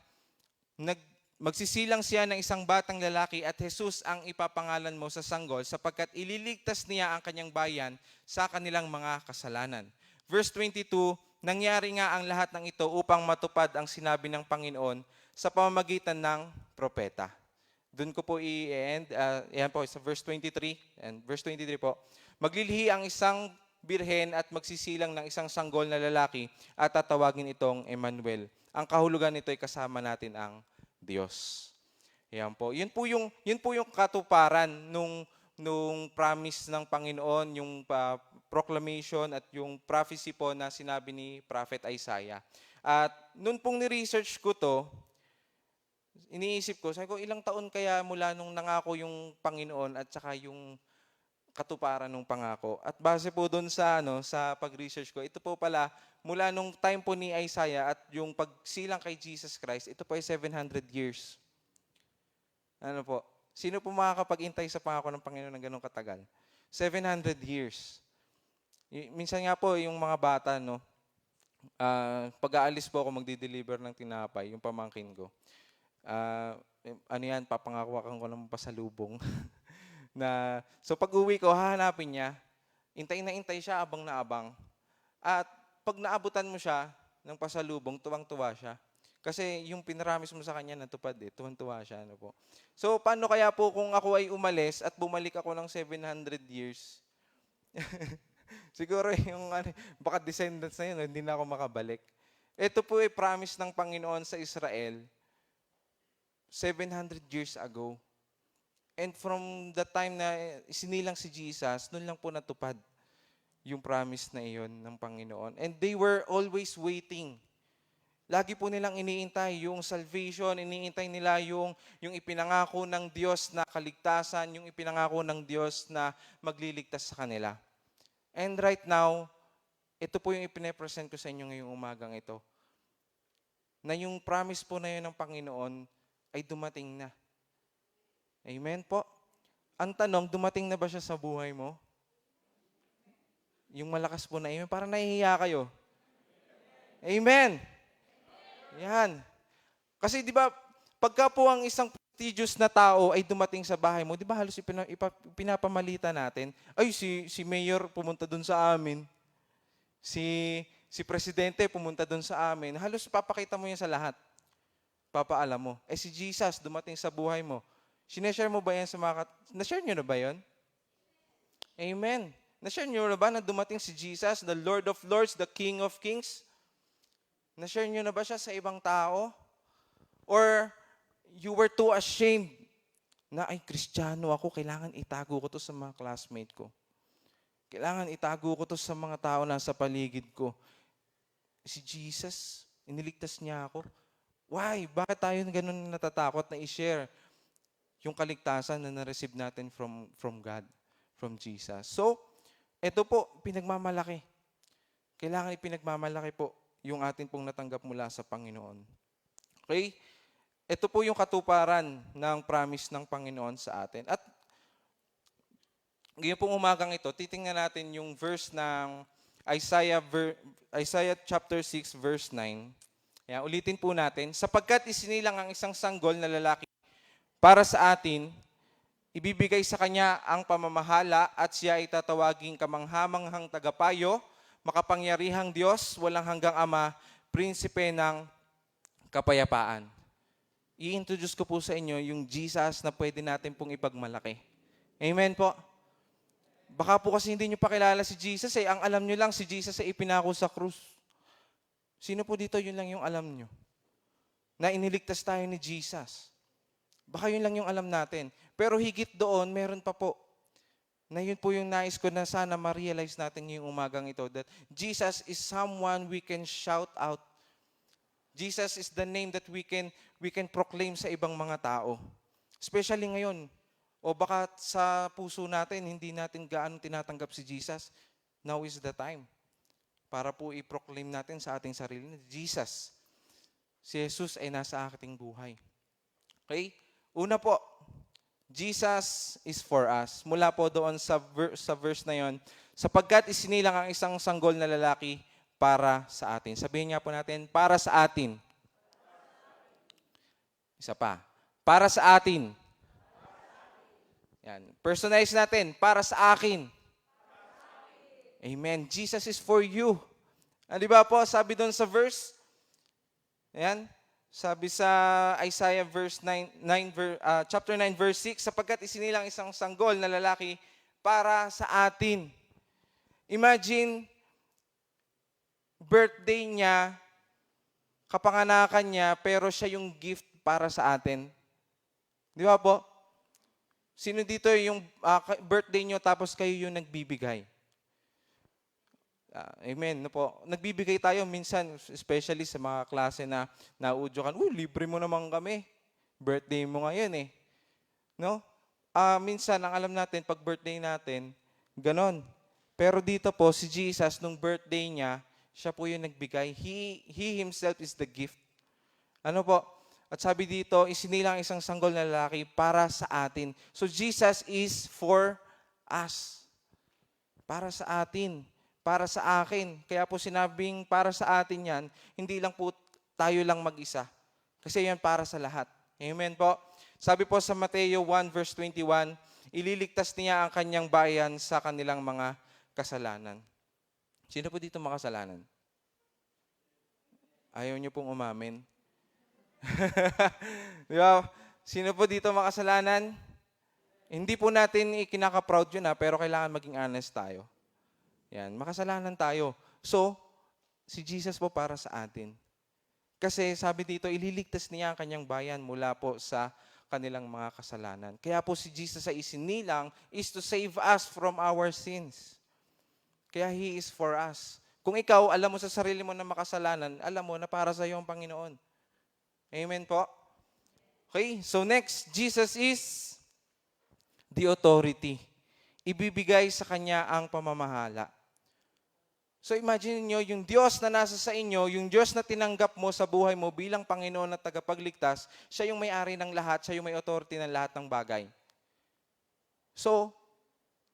magsisilang siya ng isang batang lalaki at Jesus ang ipapangalan mo sa sanggol sapagkat ililigtas niya ang kanyang bayan sa kanilang mga kasalanan. Verse 22, nangyari nga ang lahat ng ito upang matupad ang sinabi ng Panginoon sa pamamagitan ng propeta. Doon ko po i-end. Yan po, sa verse 23. And verse 23 po. Maglilihi ang isang birhen at magsisilang ng isang sanggol na lalaki at tatawagin itong Emmanuel. Ang kahulugan nito ay kasama natin ang Diyos. Yan po. Yun po yung katuparan nung promise ng Panginoon, yung proclamation at yung prophecy po na sinabi ni Prophet Isaiah. At noon pong ni-research ko to, iniisip ko, sabi ko, ilang taon kaya mula nung nangako yung Panginoon at saka yung katuparan ng pangako. At base po doon sa pag-research ko, ito po pala, mula nung time po ni Isaiah at yung pagsilang kay Jesus Christ, ito po ay 700 years. Ano po? Sino po makakapag-intay sa pangako ng Panginoon ng ganong katagal? 700 years. Minsan nga po, yung mga bata, pag-aalis po ako magdi-deliver ng tinapay, yung pamangkin ko. Papangakuakan ko ng pasalubong. So pag uwi ko, hahanapin niya, intay na intay siya, abang na abang. At pag naabutan mo siya ng pasalubong, tuwang-tuwa siya. Kasi yung pinaramis mo sa kanya natupad tuwang-tuwa siya. Po. So paano kaya po kung ako ay umalis at bumalik ako ng 700 years? Siguro baka descendants na yun, hindi na ako makabalik. Ito po ay promise ng Panginoon sa Israel 700 years ago. And from the time na isinilang si Jesus, noon lang po natupad yung promise na iyon ng Panginoon. And they were always waiting. Lagi po nilang iniintay yung salvation, iniintay nila yung ipinangako ng Diyos na kaligtasan, yung ipinangako ng Diyos na magliligtas sa kanila. And right now, ito po yung ipine-present ko sa inyo ngayong umagang ito. Na yung promise po na yun ng Panginoon ay dumating na. Amen po? Ang tanong, dumating na ba siya sa buhay mo? Yung malakas po na amen, parang nahihiya kayo. Amen! Yan. Kasi di ba, pagka po ang isang prestigious na tao ay dumating sa bahay mo, di ba halos pinapamalita natin, ay si mayor pumunta dun sa amin, si presidente pumunta dun sa amin, halos papakita mo yan sa lahat. Papaalam mo. Si Jesus dumating sa buhay mo. Sineshare mo ba yan sa na-share nyo na ba yan? Amen. Na-share nyo na ba na dumating si Jesus, the Lord of Lords, the King of Kings? Na-share nyo na ba siya sa ibang tao? Or you were too ashamed na, ay, Kristiyano ako, kailangan itago ko to sa mga classmate ko. Kailangan itago ko to sa mga tao na sa paligid ko. Si Jesus, iniligtas niya ako. Why? Bakit tayo ganun natatakot na i-share yung kaligtasan na na-receive natin from God, from Jesus? So, ito po, pinagmamalaki. Kailangan ipinagmamalaki po yung atin pong natanggap mula sa Panginoon. Okay? Ito po yung katuparan ng promise ng Panginoon sa atin. At ngayon pong umagang ito, titingnan natin yung verse ng Isaiah chapter 6, verse 9. Yan, ulitin po natin. Sapagkat isinilang ang isang sanggol na lalaki para sa atin, ibibigay sa kanya ang pamamahala at siya ay tatawaging kamanghamanghang tagapayo, makapangyarihang Diyos, walang hanggang Ama, prinsipe ng kapayapaan. I-introduce ko po sa inyo yung Jesus na pwede natin pong ipagmalaki. Amen po? Baka po kasi hindi nyo pakilala si Jesus ang alam nyo lang si Jesus ay ipinako sa krus. Sino po dito yun lang yung alam nyo? Na iniligtas tayo ni Jesus. Baka yun lang yung alam natin. Pero higit doon, meron pa po. Na yun po yung nais ko na sana ma-realize natin ngayong umagang ito. That Jesus is someone we can shout out. Jesus is the name that we can proclaim sa ibang mga tao. Especially ngayon, O baka sa puso natin, hindi natin gaano tinatanggap si Jesus. Now is the time para po i-proclaim natin sa ating sarili na Jesus, si Jesus ay nasa ating buhay. Okay? Una po, Jesus is for us. Mula po doon sa verse na yon, sapagkat isinilang ang isang sanggol na lalaki para sa atin. Sabihin nga po natin, para sa atin. Isa pa, para sa atin. Yan. Personalize natin, para sa akin. Amen. Jesus is for you. Di ba po, sabi doon sa verse, ayan, sabi sa Isaiah chapter 9, verse 6, sapagkat isinilang isang sanggol na lalaki para sa atin. Imagine, birthday niya, kapanganakan niya, pero siya yung gift para sa atin. Di ba po? Sino dito yung birthday nyo tapos kayo yung nagbibigay? Amen. No po. Nagbibigay tayo minsan, especially sa mga klase na nauudyokan, libre mo naman kami. Birthday mo ngayon eh. No? Minsan, ang alam natin, pag birthday natin, ganon. Pero dito po, si Jesus, nung birthday niya, siya po yung nagbigay. He himself is the gift. Ano po? At sabi dito, isinilang isang sanggol na lalaki para sa atin. So Jesus is for us. Para sa atin. Para sa akin. Kaya po sinabing para sa atin yan, hindi lang po tayo lang mag-isa. Kasi yan para sa lahat. Amen po. Sabi po sa Mateo 1 verse 21, ililigtas niya ang kanyang bayan sa kanilang mga kasalanan. Sino po dito makasalanan? Ayaw niyo pong umamin. Di ba? Sino po dito makasalanan? Hindi po natin ikinaka-proud yun pero kailangan maging honest tayo. Yan, makasalanan tayo. So, si Jesus po para sa atin. Kasi sabi dito, ililigtas niya ang kanyang bayan mula po sa kanilang mga kasalanan. Kaya po si Jesus ay isinilang is to save us from our sins. Kaya He is for us. Kung ikaw, alam mo sa sarili mo na makasalanan, alam mo na para sa iyo ang Panginoon. Amen po? Okay, so next, Jesus is the authority. Ibibigay sa Kanya ang pamamahala. So imagine niyo yung Diyos na nasa sa inyo, yung Diyos na tinanggap mo sa buhay mo bilang Panginoon at tagapagligtas, siya yung may-ari ng lahat, siya yung may authority ng lahat ng bagay. So,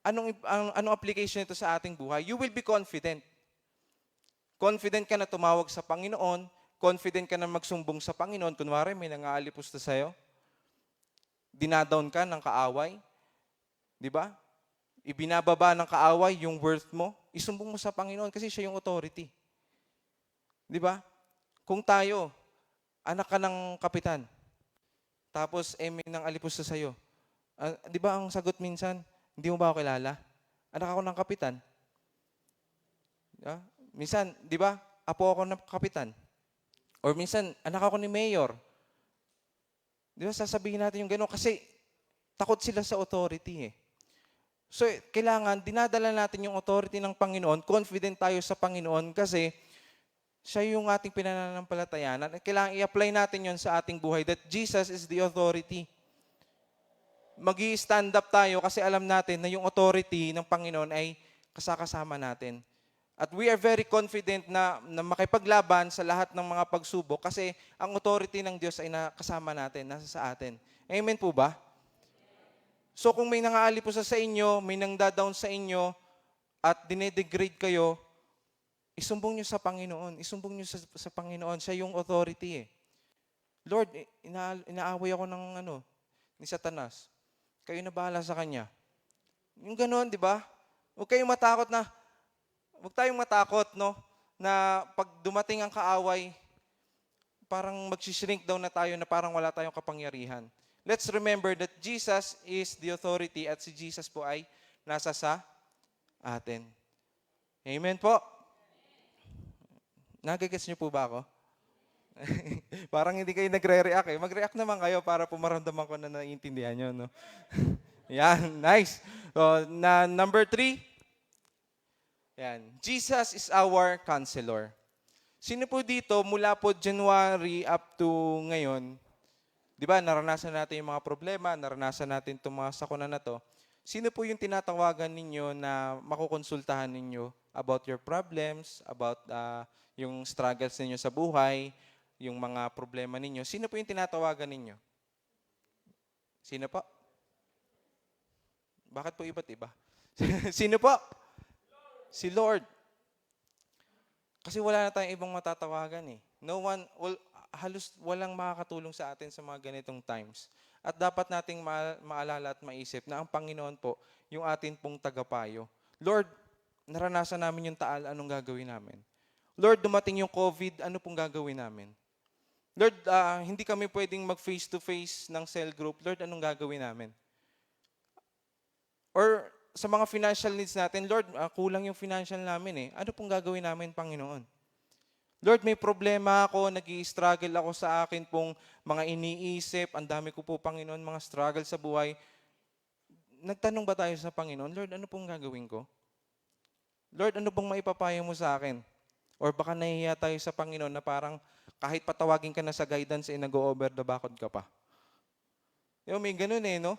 anong application nito sa ating buhay? You will be confident. Confident ka na tumawag sa Panginoon, confident ka na magsumbong sa Panginoon. Kunwari, may nangaalipos na sa'yo. Dinadown ka ng kaaway. Di ba? Ibinababa ng kaaway yung worth mo. Isumbong mo sa Panginoon kasi siya yung authority. Di ba? Kung tayo, anak ka ng kapitan, tapos may nang-alipos na sa'yo. Di ba ang sagot minsan, hindi mo ba ako kilala? Anak ako ng kapitan. Minsan, di ba? Apo ako ng kapitan. Or minsan, anak ako ni mayor. Di ba, sasabihin natin yung gano'n kasi takot sila sa authority eh. So, kailangan, dinadala natin yung authority ng Panginoon, confident tayo sa Panginoon kasi siya yung ating pinananampalatayanan. At kailangan i-apply natin yon sa ating buhay that Jesus is the authority. Mag-i-stand up tayo kasi alam natin na yung authority ng Panginoon ay kasakasama natin. At we are very confident na makipaglaban sa lahat ng mga pagsubok kasi ang authority ng Diyos ay nakasama natin, nasa sa atin. Amen po ba? So kung may nangaalipos sa inyo, may nangda-down sa inyo, at dinedegrade kayo, isumbong nyo sa Panginoon. Isumbong nyo sa Panginoon. Siya yung authority eh. Lord, inaaway ako ni Satanas. Kayo na bahala sa kanya. Yung gano'n, di ba? Huwag kayong matakot na, huwag tayong matakot, no? Na pag dumating ang kaaway, parang mag-shrink down na tayo na parang wala tayong kapangyarihan. Let's remember that Jesus is the authority at si Jesus po ay nasa sa atin. Amen po. Nagigets niyo po ba ako? Parang hindi kayo nagre-react eh. Mag-react naman kayo para pumaramdaman ko na naiintindihan nyo, no? Yan, nice. So, number 3. Yan. Jesus is our counselor. Sino po dito, mula po January up to ngayon, Di ba, naranasan natin yung mga problema, naranasan natin itong mga sakuna na to. Sino po yung tinatawagan ninyo na makukonsultahan ninyo about your problems, about yung struggles ninyo sa buhay, yung mga problema ninyo? Sino po yung tinatawagan ninyo? Sino po? Bakit po iba't iba? Sino po? Si Lord. Kasi wala na tayong ibang matatawagan eh. No one, halos walang makakatulong sa atin sa mga ganitong times. At dapat nating maalala at maisip na ang Panginoon po, yung atin pong tagapayo. Lord, naranasan namin yung taal, anong gagawin namin? Lord, dumating yung COVID, ano pong gagawin namin? Lord, hindi kami pwedeng mag-face-to-face ng cell group. Lord, anong gagawin namin? Or sa mga financial needs natin, Lord, kulang yung financial namin eh. Ano pong gagawin namin, Panginoon? Lord, may problema ako, nag-i-struggle ako sa akin pong mga iniisip, ang dami ko po, Panginoon, mga struggle sa buhay. Nagtanong ba tayo sa Panginoon, Lord, ano pong gagawin ko? Lord, ano pong maipapayo mo sa akin? Or baka nahihiya tayo sa Panginoon na parang kahit patawagin ka na sa guidance, nag-o-over the backod ka pa. May ganun eh, no?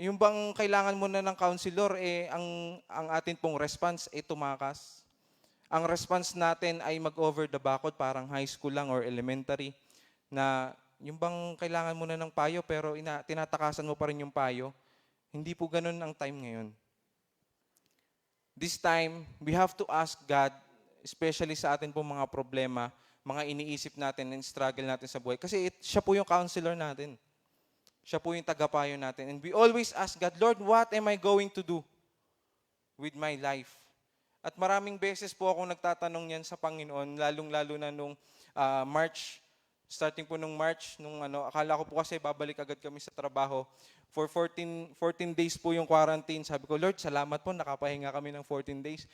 Yung bang kailangan mo na ng counselor, ang atin pong response ay tumakas. Ang response natin ay mag-over the backod, parang high school lang or elementary, na yung bang kailangan mo na ng payo pero tinatakasan mo pa rin yung payo. Hindi po ganun ang time ngayon. This time, we have to ask God, especially sa atin pong mga problema, mga iniisip natin and struggle natin sa buhay. Kasi siya po yung counselor natin. Siya po yung tagapayo natin. And we always ask God, Lord, what am I going to do with my life? At maraming beses po ako nagtatanong yan sa Panginoon, lalong-lalo na nung March, starting po nung March, akala ko po kasi babalik agad kami sa trabaho. For 14 days po yung quarantine. Sabi ko, Lord, salamat po, nakapahinga kami ng 14 days.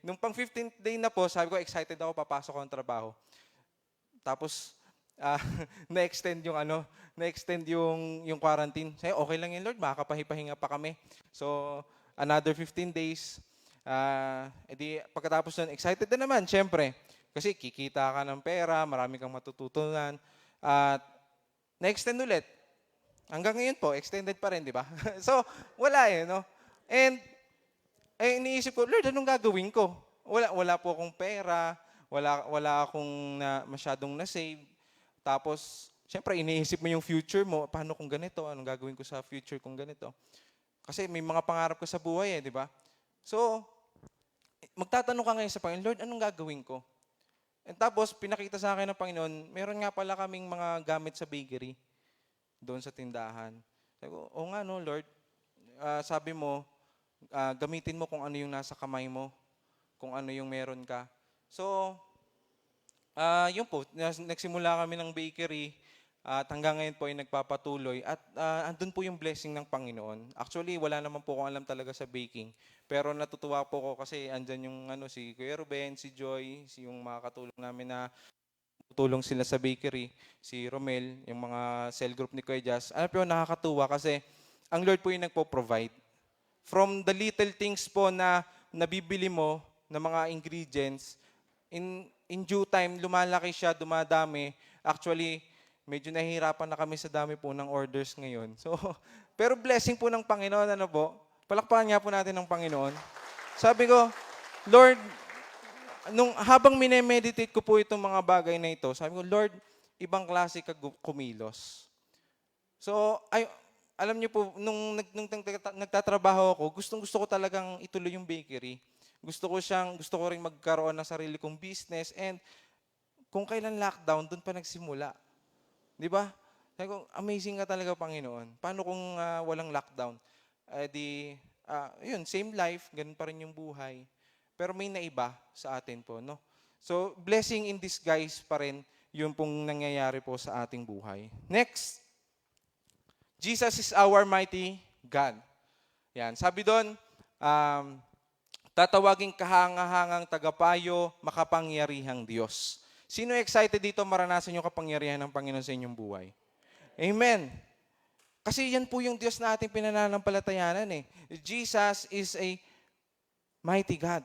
Nung pang 15th day na po, sabi ko, excited ako, papasok ako ng trabaho. Tapos, na-extend yung quarantine. Sabi, okay lang yun, Lord, makakapahipahinga pa kami. So, another 15 days. Pagkatapos nun, excited na naman, syempre. Kasi kikita ka ng pera, marami kang matututunan. At na-extend ulit. Hanggang ngayon po, extended pa rin, di ba? So, wala no? And, iniisip ko, Lord, anong gagawin ko? Wala po akong pera, wala akong masyadong na-save. Tapos, syempre, iniisip mo yung future mo, paano kung ganito? Anong gagawin ko sa future kung ganito? Kasi may mga pangarap ko sa buhay di ba? So, magtatanong ka ngayon sa Panginoon, Lord, anong gagawin ko? And tapos, pinakita sa akin ng Panginoon, meron nga pala kaming mga gamit sa bakery doon sa tindahan. Sabi ko, oo nga no, Lord. Sabi mo, gamitin mo kung ano yung nasa kamay mo, kung ano yung meron ka. So, yun po, nagsimula kami ng bakery at hanggang ngayon po ay nagpapatuloy at andun po yung blessing ng Panginoon. Actually, wala naman po akong alam talaga sa baking. Pero natutuwa po ko kasi andyan yung si Kuya Ruben, si Joy, yung mga katulong namin na tutulong sila sa bakery, si Romel, yung mga cell group ni Kuya Jazz. Alam po, nakakatuwa kasi ang Lord po yung nagpo-provide. From the little things po na nabibili mo, na mga ingredients, in due time, lumalaki siya, dumadami. Actually, medyo nahihirapan na kami sa dami po ng orders ngayon. So, pero blessing po ng Panginoon, po? Palakpakan nga po natin ng Panginoon. Sabi ko, Lord, habang minemeditate ko po itong mga bagay na ito, sabi ko, Lord, ibang klase ka kumilos. So, alam niyo po, nung nagtatrabaho ako, gustong-gusto ko talagang ituloy yung bakery. Gusto ko ring magkaroon ng sarili kong business and kung kailan lockdown, doon pa nagsimula. Di ba? Sabi ko, amazing ka talaga, Panginoon. Paano kung walang lockdown? Yun, same life, ganun pa rin yung buhay. Pero may naiba sa atin po, no? So, blessing in disguise pa rin yung pong nangyayari po sa ating buhay. Next, Jesus is our mighty God. Yan, sabi doon, tatawaging kahangahangang tagapayo, makapangyarihang Diyos. Sino excited dito maranasan yung kapangyarihan ng Panginoon sa inyong buhay? Amen. Kasi yan po yung Diyos na ating pinananampalatayanan Jesus is a mighty God.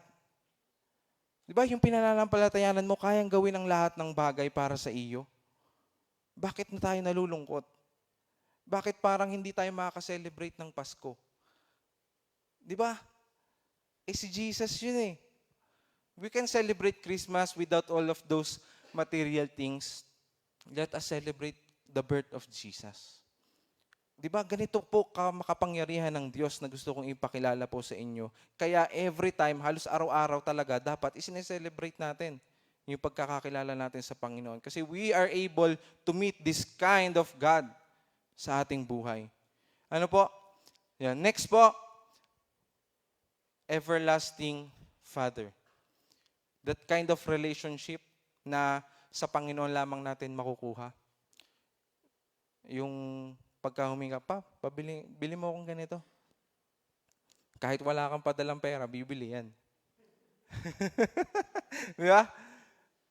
Di ba yung pinananampalatayanan mo, kayang gawin ang lahat ng bagay para sa iyo? Bakit na tayo nalulungkot? Bakit parang hindi tayo makaka-celebrate ng Pasko? Di ba? Si Jesus yun eh. We can celebrate Christmas without all of those material things. Let us celebrate the birth of Jesus. Di ba? Ganito po makapangyarihan ng Diyos na gusto kong ipakilala po sa inyo. Kaya every time, halos araw-araw talaga, dapat isineselebrate natin yung pagkakakilala natin sa Panginoon. Kasi we are able to meet this kind of God sa ating buhay. Ano po? Yan. Next po, everlasting Father. That kind of relationship na sa Panginoon lamang natin makukuha. Yung pagka huminga, bili mo akong ganito. Kahit wala kang padalang pera, bibili yan. Di ba?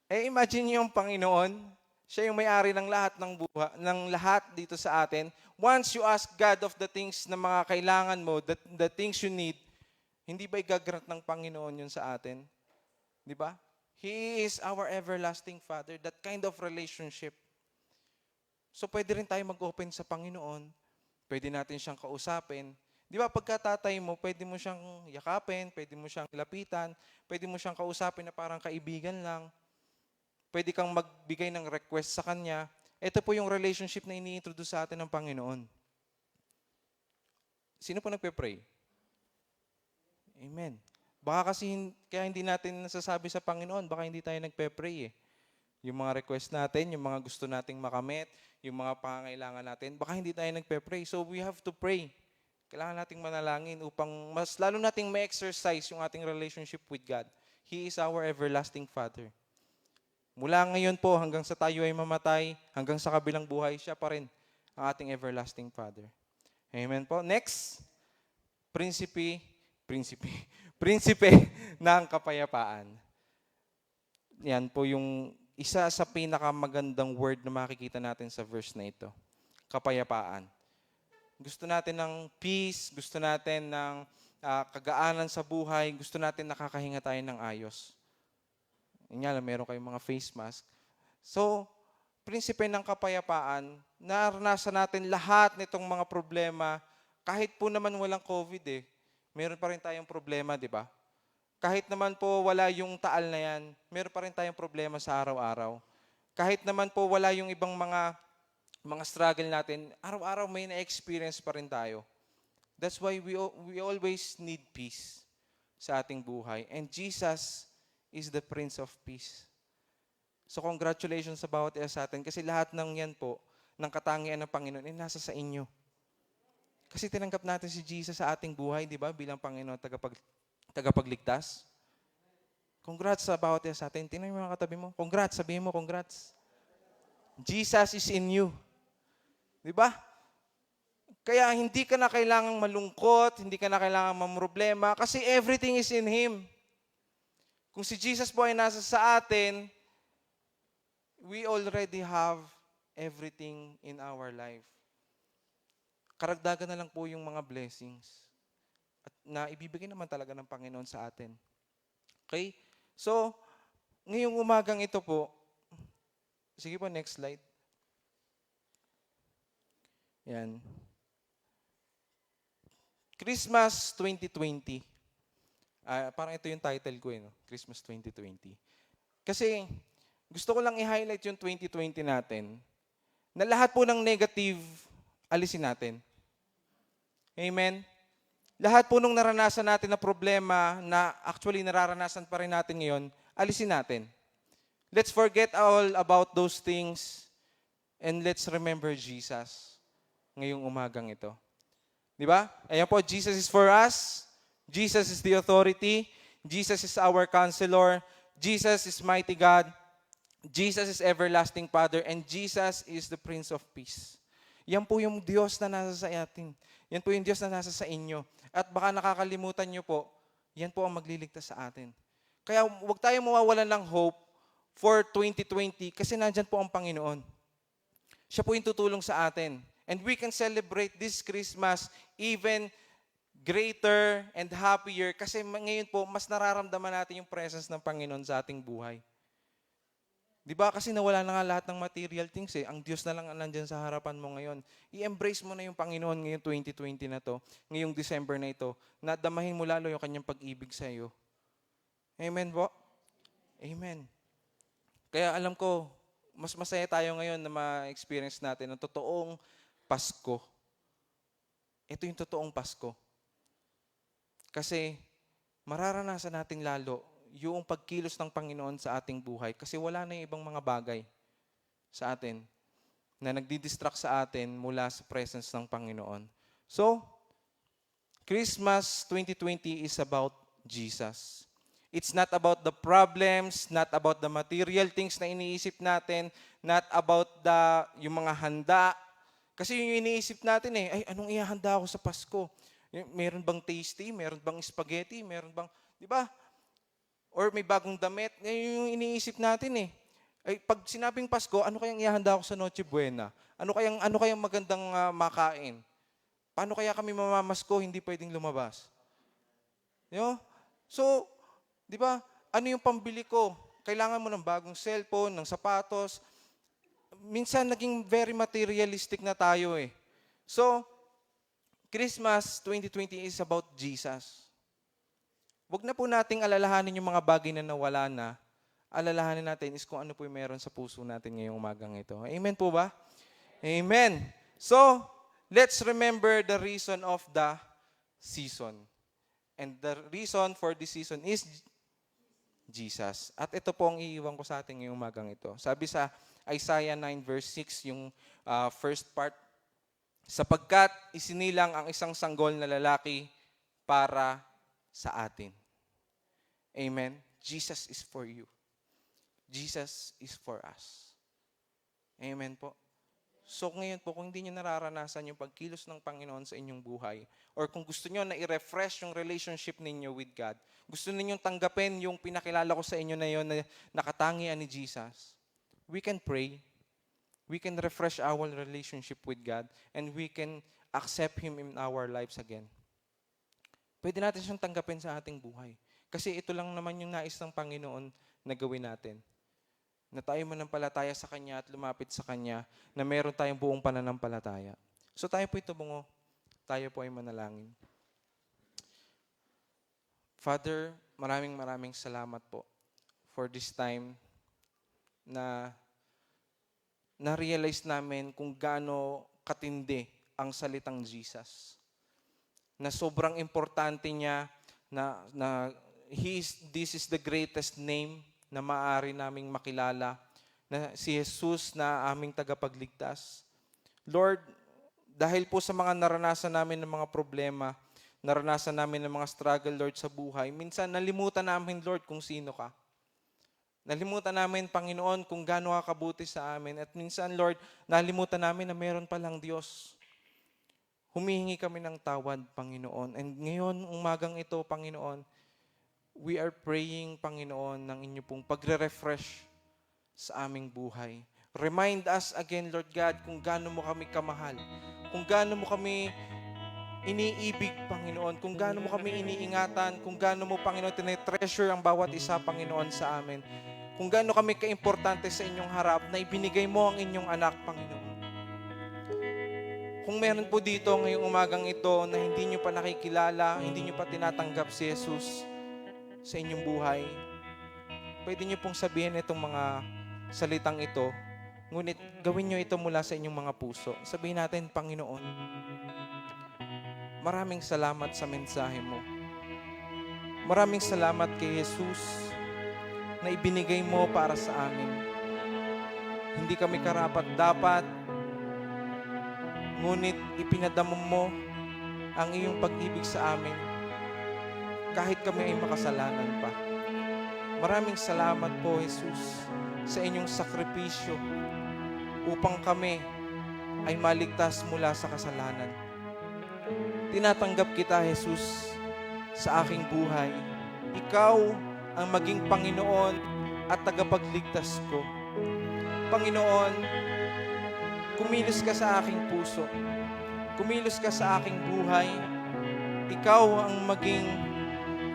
Imagine yung Panginoon, siya yung may-ari ng lahat ng buhay, ng lahat dito sa atin. Once you ask God of the things na mga kailangan mo, the things you need, hindi ba igagrant ng Panginoon yun sa atin? Di ba? He is our everlasting Father. That kind of relationship. So pwede rin tayo mag-open sa Panginoon. Pwede natin siyang kausapin. Di ba pagkatatay mo, pwede mo siyang yakapin, pwede mo siyang lapitan, pwede mo siyang kausapin na parang kaibigan lang. Pwede kang magbigay ng request sa Kanya. Ito po yung relationship na ini-introduce sa atin ng Panginoon. Sino po nagpe-pray? Amen. Baka kasi kaya hindi natin nasasabi sa Panginoon, baka hindi tayo nagpe-pray eh. Yung mga request natin, yung mga gusto nating makamit, yung mga pangangailangan natin, baka hindi tayo nagpe-pray. So we have to pray. Kailangan nating manalangin upang mas lalo nating ma-exercise yung ating relationship with God. He is our everlasting Father. Mula ngayon po hanggang sa tayo ay mamatay, hanggang sa kabilang buhay, siya pa rin ang ating everlasting Father. Amen po. Next, Prinsipe ng kapayapaan. Yan po yung isa sa pinakamagandang word na makikita natin sa verse na ito. Kapayapaan. Gusto natin ng peace, gusto natin ng kagaanan sa buhay, gusto natin nakakahinga tayo ng ayos. Yan nga lang, meron kayong mga face mask. So, prinsipe ng kapayapaan, naranasan natin lahat nitong mga problema, kahit po naman walang COVID eh, meron pa rin tayong problema, di ba? Kahit naman po wala yung taal na yan, meron pa rin tayong problema sa araw-araw. Kahit naman po wala yung ibang mga struggle natin, araw-araw may na-experience pa rin tayo. That's why we always need peace sa ating buhay. And Jesus is the Prince of Peace. So congratulations sa bawat isa sa atin kasi lahat ng yan po, ng katangian ng Panginoon, ay nasa sa inyo. Kasi tinanggap natin si Jesus sa ating buhay, di ba? Bilang Panginoon, tagapagligtas. Congrats sa bawat isa sa atin. Tingnan mo mga katabi mo. Congrats, sabihin mo, congrats. Jesus is in you. Di ba? Kaya hindi ka na kailangang malungkot, hindi ka na kailangang mamroblema, kasi everything is in Him. Kung si Jesus po ay nasa sa atin, we already have everything in our life. Karagdagan na lang po yung mga blessings at na ibibigay naman talaga ng Panginoon sa atin. Okay? So, ngayong umagang ito po, sige po, next slide. Yan. Christmas 2020. Parang ito yung title ko, no? Christmas 2020. Kasi gusto ko lang i-highlight yung 2020 natin na lahat po ng negative, alisin natin. Amen? Lahat po nung naranasan natin na problema na actually nararanasan pa rin natin ngayon, alisin natin. Let's forget all about those things and let's remember Jesus ngayong umagang ito. Di ba? Ayan po, Jesus is for us. Jesus is the authority. Jesus is our counselor. Jesus is mighty God. Jesus is everlasting Father. And Jesus is the Prince of Peace. Yan po yung Diyos na nasa sa atin. Yan po yung Diyos na nasa sa inyo. At baka nakakalimutan nyo po, yan po ang magliligtas sa atin. Kaya huwag tayong mawawalan ng hope for 2020 kasi nandyan po ang Panginoon. Siya po yung tutulong sa atin. And we can celebrate this Christmas even greater and happier kasi ngayon po, mas nararamdaman natin yung presence ng Panginoon sa ating buhay. Di ba? Kasi nawala na nga lahat ng material things eh. Ang Diyos na lang ang nandyan sa harapan mo ngayon. I-embrace mo na yung Panginoon ngayong 2020 na to, ngayong December na ito, na damahin mo lalo yung kanyang pag-ibig sa iyo. Amen po? Amen. Kaya alam ko, mas masaya tayo ngayon na ma-experience natin ang totoong Pasko. Ito yung totoong Pasko. Kasi mararanasan natin lalo yung pagkilos ng Panginoon sa ating buhay. Kasi wala na yung ibang mga bagay sa atin na nagdi-distract sa atin mula sa presence ng Panginoon. So, Christmas 2020 is about Jesus. It's not about the problems, not about the material things na iniisip natin, not about yung mga handa. Kasi yung iniisip natin ay anong ihahanda ako sa Pasko? Meron bang tasty? Meron bang spaghetti? Meron bang, di ba? Or may bagong damit. Ngayon yung iniisip natin Ay, pag sinabing Pasko, ano kayang ihahanda ako sa Noche Buena? Ano kayang magandang makain? Paano kaya kami mamamasko, hindi pwedeng lumabas? So, di ba? Ano yung pambili ko? Kailangan mo ng bagong cellphone, ng sapatos. Minsan naging very materialistic na tayo So, Christmas 2020 is about Jesus. Huwag na po nating alalahanin yung mga bagay na nawala na. Alalahanin natin is kung ano po yung meron sa puso natin ngayong umagang ito. Amen po ba? Amen. So, let's remember the reason of the season. And the reason for this season is Jesus. At ito po ang iiwan ko sa atin ngayong umagang ito. Sabi sa Isaiah 9 verse 6, yung first part, sapagkat isinilang ang isang sanggol na lalaki para sa atin. Amen? Jesus is for you. Jesus is for us. Amen po? So ngayon po, kung hindi nyo nararanasan yung pagkilos ng Panginoon sa inyong buhay, or kung gusto nyo na i-refresh yung relationship ninyo with God, gusto ninyong tanggapin yung pinakilala ko sa inyo na yun na nakatangian ni Jesus, we can pray, we can refresh our relationship with God, and we can accept Him in our lives again. Pwede natin siyang tanggapin sa ating buhay. Kasi ito lang naman yung nais ng Panginoon na gawin natin. Na tayo manampalataya sa Kanya at lumapit sa Kanya na meron tayong buong pananampalataya. So tayo po ito bungo. Tayo po ay manalangin. Father, maraming salamat po for this time na na-realize namin kung gaano katindi ang salitang Jesus. Na sobrang importante niya na this is the greatest name na maaari naming makilala, na si Jesus na aming tagapagligtas. Lord, dahil po sa mga naranasan namin ng mga problema, naranasan namin ng mga struggle, Lord, sa buhay, minsan nalimutan namin, Lord, kung sino ka. Nalimutan namin, Panginoon, kung gaano ka kabuti sa amin. At minsan, Lord, nalimutan namin na meron palang Diyos. Humihingi kami ng tawad, Panginoon. And ngayon, umagang ito, Panginoon, we are praying, Panginoon, ng inyo pong pagre-refresh sa aming buhay. Remind us again, Lord God, kung gaano mo kami kamahal. Kung gaano mo kami iniibig, Panginoon. Kung gaano mo kami iniingatan. Kung gaano mo, Panginoon, tinetreasure ang bawat isa, Panginoon, sa amin. Kung gaano kami kaimportante sa inyong harap na ibinigay mo ang inyong anak, Panginoon. Kung meron po dito ngayong umagang ito na hindi nyo pa nakikilala, hindi nyo pa tinatanggap si Jesus sa inyong buhay, pwede nyo pong sabihin itong mga salitang ito, ngunit gawin nyo ito mula sa inyong mga puso. Sabihin natin, Panginoon, maraming salamat sa mensahe mo. Maraming salamat kay Jesus na ibinigay mo para sa amin. Hindi kami karapat-dapat, ngunit ipinadamo mo ang iyong pag-ibig sa amin kahit kami ay makasalanan pa. Maraming salamat po, Jesus, sa inyong sakripisyo upang kami ay maligtas mula sa kasalanan. Tinatanggap kita, Jesus, sa aking buhay. Ikaw ang maging Panginoon at tagapagligtas ko. Panginoon, kumilos ka sa aking puso. Kumilos ka sa aking buhay. Ikaw ang maging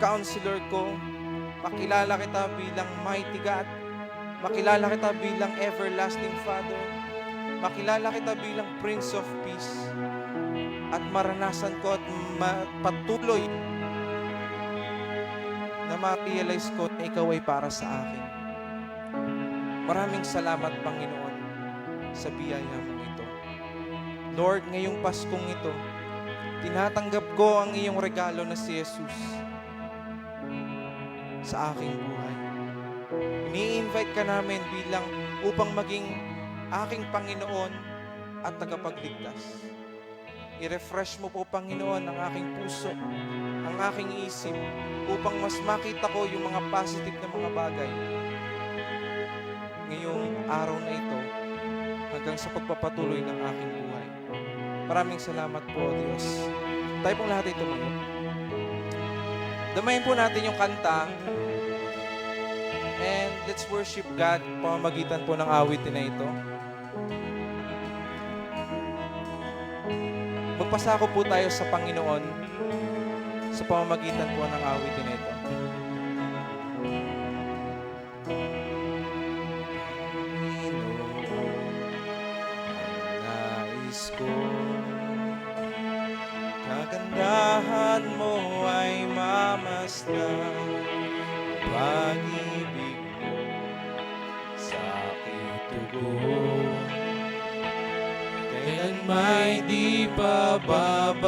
counselor ko. Makilala kita bilang mighty God. Makilala kita bilang everlasting Father. Makilala kita bilang Prince of Peace. At maranasan ko at patuloy na ma-realize ko na ikaw ay para sa akin. Maraming salamat, Panginoon, sa biyaya mong ito. Lord, ngayong Paskong ito, tinatanggap ko ang iyong regalo na si Jesus sa aking buhay. Ini-invite ka namin bilang upang maging aking Panginoon at tagapagligtas. I-refresh mo po, Panginoon, ang aking puso, ang aking isip, upang mas makita ko yung mga positive na mga bagay ngayong araw na ito hanggang sa pagpapatuloy ng aking buhay. Maraming salamat po, Diyos. Tayo pong lahat ito ngayon. Damayin po natin yung kanta and let's worship God pamamagitan po ng awitin na ito. Magpasako po tayo sa Panginoon sa pamamagitan po ng awitin na ito. Nais ko, kagandahan mo ay mamasdan, pag-ibig mo sa aking tugon. Kailan may di pababayaan,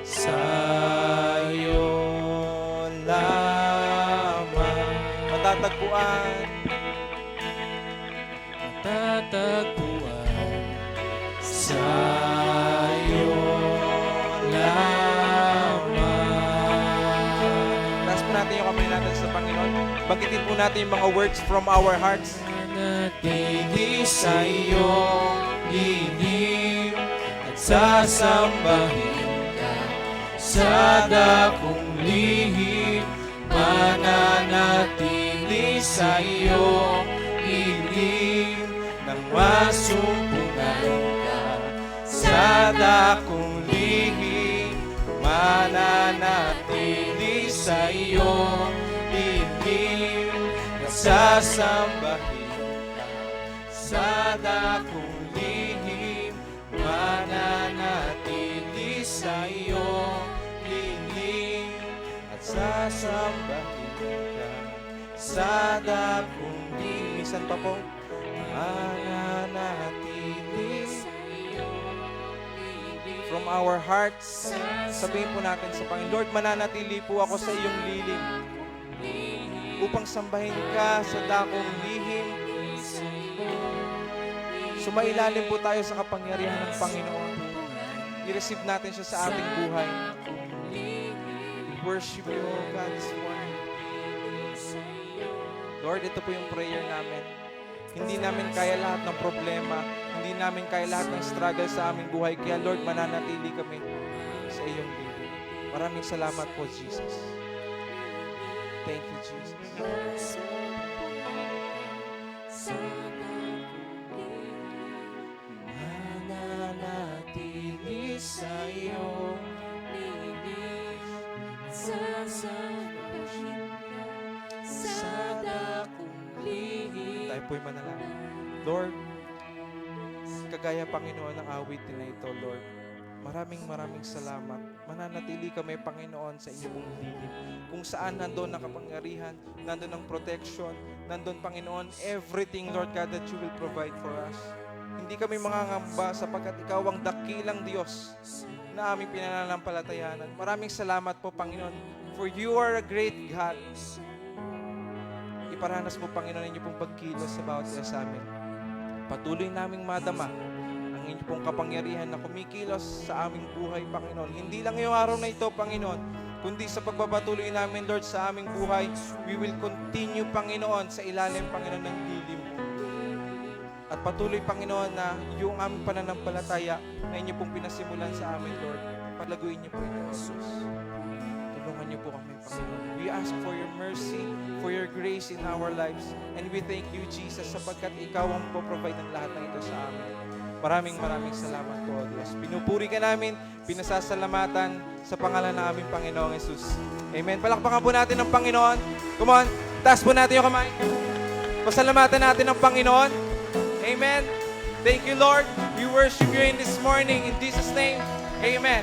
sa'yo lamang matatagpuan. Sa'yo lamang. Taas po natin yung kamay natin sa Panginoon. Banggitin po natin yung mga words from our hearts. Natili sa iyong dilim at sasambahin ka sa dakong lihim. Mananatili sa iyong dilim nang masumpungan ka sa dakong lihim. Mananatili sa iyong dilim at sasambahin sa dakong lihim. Mananatili sa iyong lihim at sasambahin ka sa dakong lihim. Minsan pa po. Mananatili sa iyong lihim. From our hearts, sabihin po natin sa Panginoon, Lord, mananatili po ako sa iyong lihim upang sambahin ka sa dakong lihim. Sumailalim po tayo sa kapangyarihan ng Panginoon. I-receive natin siya sa ating buhay. We worship you, O God, this morning. Lord, ito po yung prayer namin. Hindi namin kaya lahat ng problema. Hindi namin kaya lahat ng struggle sa aming buhay. Kaya Lord, mananatili kami sa iyong lihim. Maraming salamat po, Jesus. Thank you, Jesus. Mananatili sa iyong lihim, sasambahin ka sa dakong lihim. Tayo po'y manalangin. Lord, kagaya Panginoon ng awitin na ito, Lord, maraming salamat. Mananatili kami, Panginoon, sa inyong lihim. Kung saan nandun ang kapangyarihan, nandun ang protection, nandun, Panginoon, everything, Lord God, that you will provide for us. Hindi kami mangangamba sapagkat ikaw ang dakilang Diyos na aming pinananampalatayanan. Maraming salamat po, Panginoon, for you are a great God. Iparanas po, Panginoon, inyo pong pagkilos sa bawat isa sa amin. Patuloy naming madama ang inyo pong kapangyarihan na kumikilos sa aming buhay, Panginoon. Hindi lang yung araw na ito, Panginoon, kundi sa pagpapatuloy namin, Lord, sa aming buhay, we will continue, Panginoon, sa ilalim, Panginoon, ng dilim. At patuloy, Panginoon, na yung aming pananampalataya na inyo pong pinasimulan sa amin, Lord, palaguin niyo po ito, Jesus. Tulungan niyo po kami, Panginoon. We ask for your mercy, for your grace in our lives. And we thank you, Jesus, sapagkat ikaw ang po-provide ng lahat ng ito sa amin. Maraming salamat po, Diyos. Pinupuri ka namin, pinasasalamatan sa pangalan ng aming Panginoong Jesus. Amen. Palakpakan po natin ng Panginoon. Come on. Itaas po natin yung kamay. Pasalamatan natin ang Panginoon. Amen. Thank you, Lord. We worship you in this morning. In Jesus' name, amen.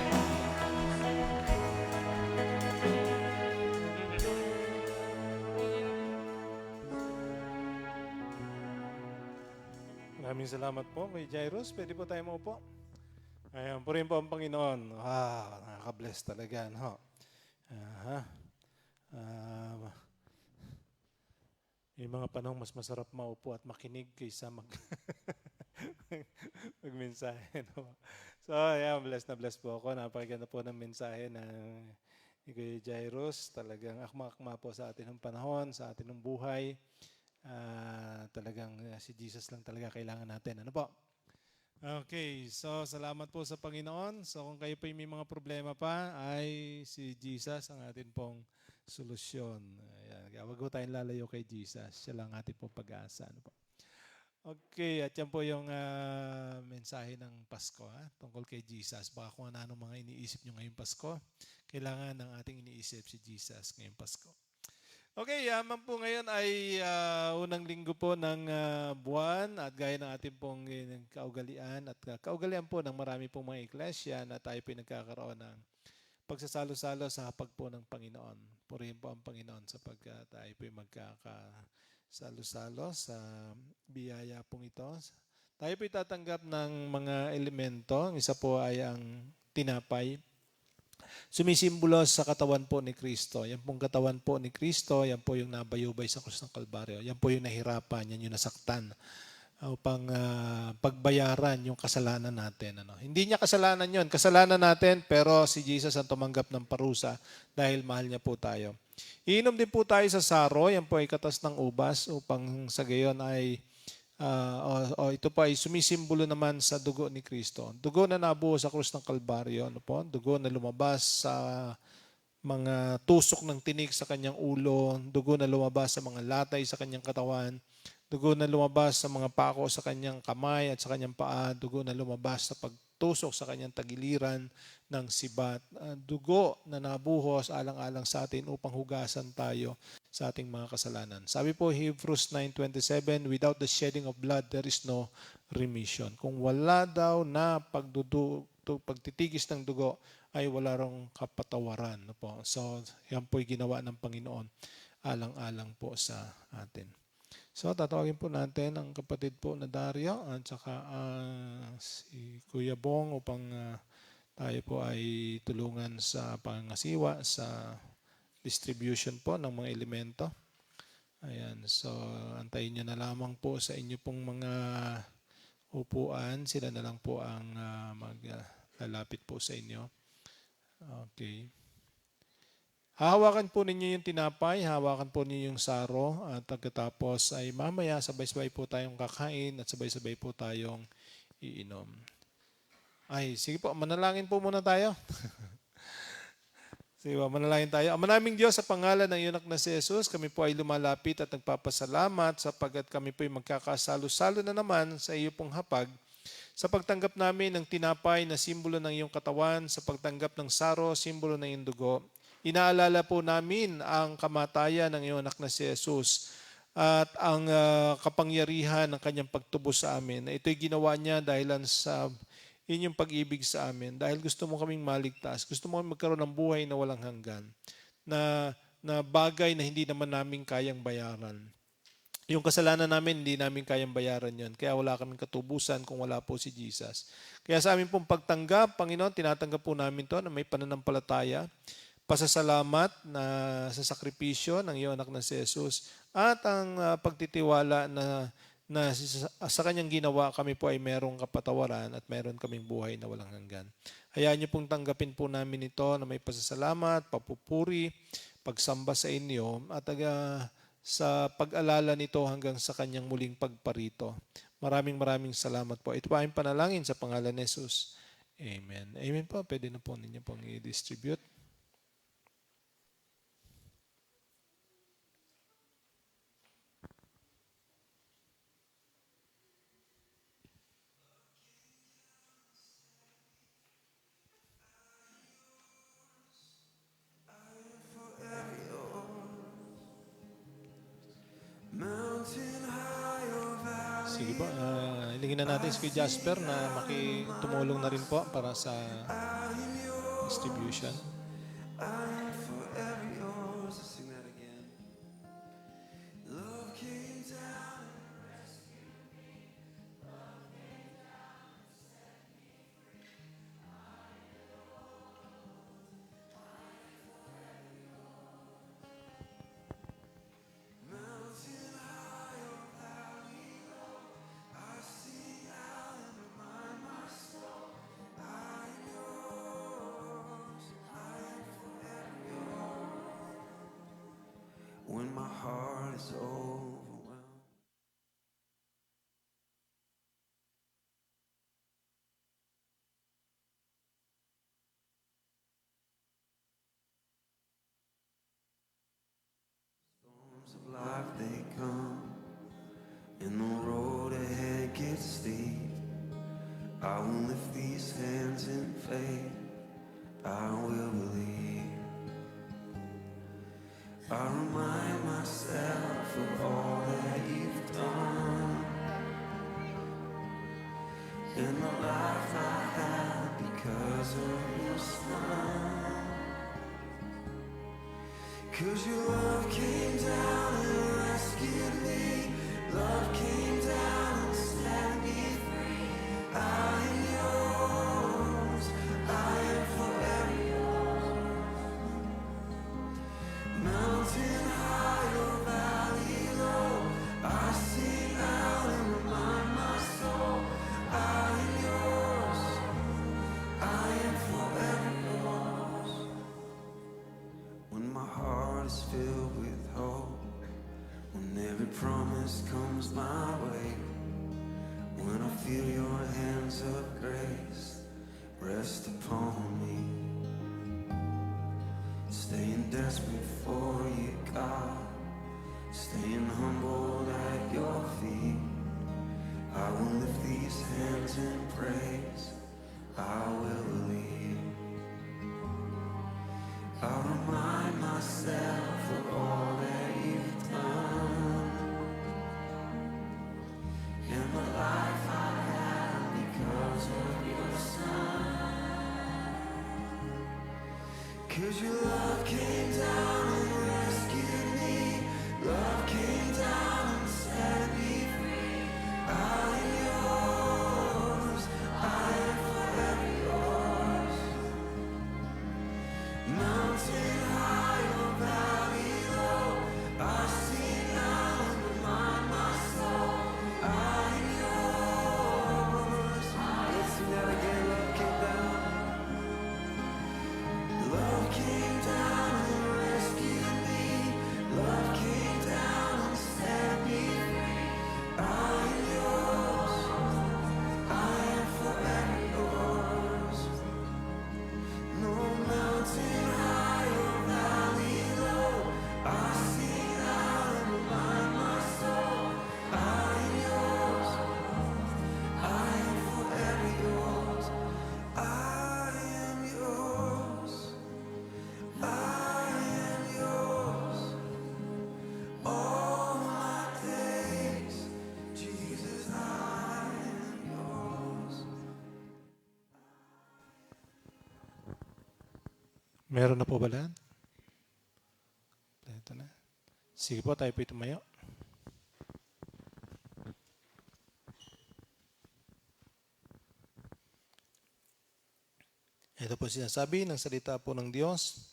Maraming salamat po kay Jairus. Pwede po tayo maupo. Ayan, purihin po ang Panginoon. Nakaka-bless talaga. No? Aha. Yung mga panahon mas masarap maupo at makinig kaysa magmensahe. No? So, ayan, bless na bless po ako. Napakaganda po ng mensahe na ni Kuya Jairus. Talagang akma-akma po sa atin ng panahon, sa atin ng buhay. Talagang si Jesus lang talaga kailangan natin. Ano po? Okay, so salamat po sa Panginoon. So kung kayo po may mga problema pa, ay si Jesus ang atin pong solusyon. Ayan, wag po tayong lalayo kay Jesus. Siya lang atin pong pag-asa. Ano po? Okay, at yan po yung mensahe ng Pasko tungkol kay Jesus. Baka kung ano mga iniisip nyo ngayong Pasko, kailangan ng ating iniisip si Jesus ngayong Pasko. Okay, yaman po ngayon ay unang linggo po ng buwan at gaya ng ating pong kaugalian at kaugalian po ng marami pong mga iglesia na tayo po nagkakaroon ng pagsasalo-salo sa hapag po ng Panginoon. Purihin po ang Panginoon sapagkat tayo po magkakasalo-salo sa biyaya pong ito. Tayo po tatanggap ng mga elemento. Ang isa po ay ang tinapay. Sumisimbolo sa katawan po ni Kristo. Yan pong katawan po ni Kristo, yan po yung nabayubay sa krus ng Kalbaryo. Yan po yung nahirapan, yan yung nasaktan upang pagbayaran yung kasalanan natin. Hindi niya kasalanan yun. Kasalanan natin, pero si Jesus ang tumanggap ng parusa dahil mahal niya po tayo. Iinom din po tayo sa saro, yan po ay katas ng ubas upang sa gayon ay ito pa ay sumisimbolo naman sa dugo ni Kristo. Dugo na nabuo sa krus ng Kalbaryo. Dugo na lumabas sa mga tusok ng tinik sa kanyang ulo. Dugo na lumabas sa mga latay sa kanyang katawan. Dugo na lumabas sa mga pako sa kanyang kamay at sa kanyang paa. Dugo na lumabas sa pagtusok sa kanyang tagiliran ng sibat. Dugo na nabuhos alang-alang sa atin upang hugasan tayo sa ating mga kasalanan. Sabi po Hebrews 9:27, without the shedding of blood, there is no remission. Kung wala daw na pagtitigis ng dugo, ay wala rong kapatawaran. So, yan po'y ginawa ng Panginoon alang-alang po sa atin. So, tatawagin po natin ang kapatid po na Dario at saka si Kuya Bong upang tayo po ay tulungan sa pangangasiwa sa distribution po ng mga elemento. Ayan, so antayin nyo na lamang po sa inyo pong mga upuan. Sila na lang po ang maglalapit po sa inyo. Okay. Hahawakan po ninyo yung tinapay, hahawakan po ninyo yung saro at pagkatapos ay mamaya sabay-sabay po tayong kakain at sabay-sabay po tayong iinom. Ay, sige po, manalangin po muna tayo. Sige po, manalangin tayo. Ama naming Diyos, sa pangalan ng iyong anak na si Jesus, kami po ay lumalapit at nagpapasalamat sapagkat kami po ay magkakasalo-salo na naman sa iyo pong hapag sa pagtanggap namin ng tinapay na simbolo ng iyong katawan, sa pagtanggap ng saro, simbolo ng iyong dugo. Inaalala po namin ang kamatayan ng iyong anak na si Jesus at ang kapangyarihan ng kanyang pagtubos sa amin. Ito'y ginawa niya dahilan sa inyong pag-ibig sa amin. Dahil gusto mo kaming maligtas, gusto mo kaming magkaroon ng buhay na walang hanggan, na bagay na hindi naman namin kayang bayaran. Yung kasalanan namin, hindi namin kayang bayaran yon. Kaya wala kaming katubusan kung wala po si Jesus. Kaya sa amin pong pagtanggap, Panginoon, tinatanggap po namin to na may pananampalataya, pasasalamat na sa sakripisyo ng iyong anak na si Jesus at ang pagtitiwala na sa kanyang ginawa kami po ay merong kapatawaran at meron kaming buhay na walang hanggan. Hayaan niyo pong tanggapin po namin ito na may pasasalamat, papupuri, pagsamba sa inyo at sa pag-alala nito hanggang sa kanyang muling pagparito. Maraming salamat po. Ito pa ang panalangin sa pangalan ni Jesus. Amen. Amen po. Pwede na po ninyo pong i-distribute. Sige po, hilingin na natin si Kuya Jasper na makitumulong na rin po para sa distribution.
Forever yours. Let's sing that again. Love came down. When my heart is overwhelmed. Storms of life they come, and the road ahead gets steep. I will lift these hands in faith. I will believe. I remind myself of all that you've done and the life I had because of your son. 'Cause your love came down and rescued me. Love came down and set me free. I am yours. I am forever yours. Mountain high or valley low, I sing out and remind my soul, I am yours, I am forever yours. When my heart is filled with hope, when every promise comes my way, when I feel your hands of grace rest upon me, staying desperate for you, God, staying humbled at your feet. I will lift these hands in praise. I will believe. I'll remind myself of all that you've done and the life I had because of your son. 'Cause your love came down and rescued me. Love came down and set me free. I am yours. I am forever yours. Mountain high or valley low, I sing out and remind my soul, I am yours. Let's sing that again. Love came down. Love came down and rescued me. Love came down and set me free. I am yours. I am forever yours. No mountain high or valley low, I sing out and remind my soul, I am yours. I am forever yours. I am yours. I am yours. All my days, Jesus, I am yours.
Meron na po ba lahat? Ito na. Sige po, tayo po tumayo. Ito po sinasabi ng salita po ng Diyos.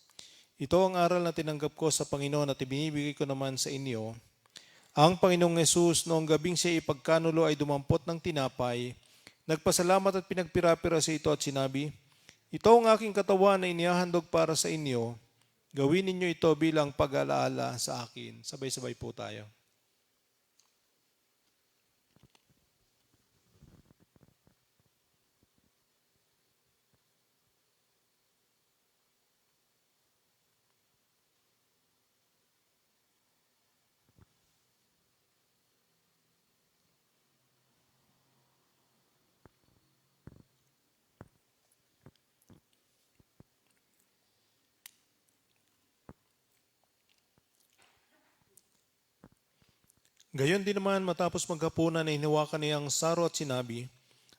Ito ang aral na tinanggap ko sa Panginoon at ibinibigay ko naman sa inyo. Ang Panginoong Yesus noong gabing siya ipagkanulo ay dumampot ng tinapay, nagpasalamat at pinagpira-pira sa ito at sinabi, ito ang aking katawan na inihahandog para sa inyo. Gawin ninyo ito bilang pag-alaala sa akin. Sabay-sabay po tayo. Gayon din naman matapos maghapunan ay hinawakan niya ang saro at sinabi,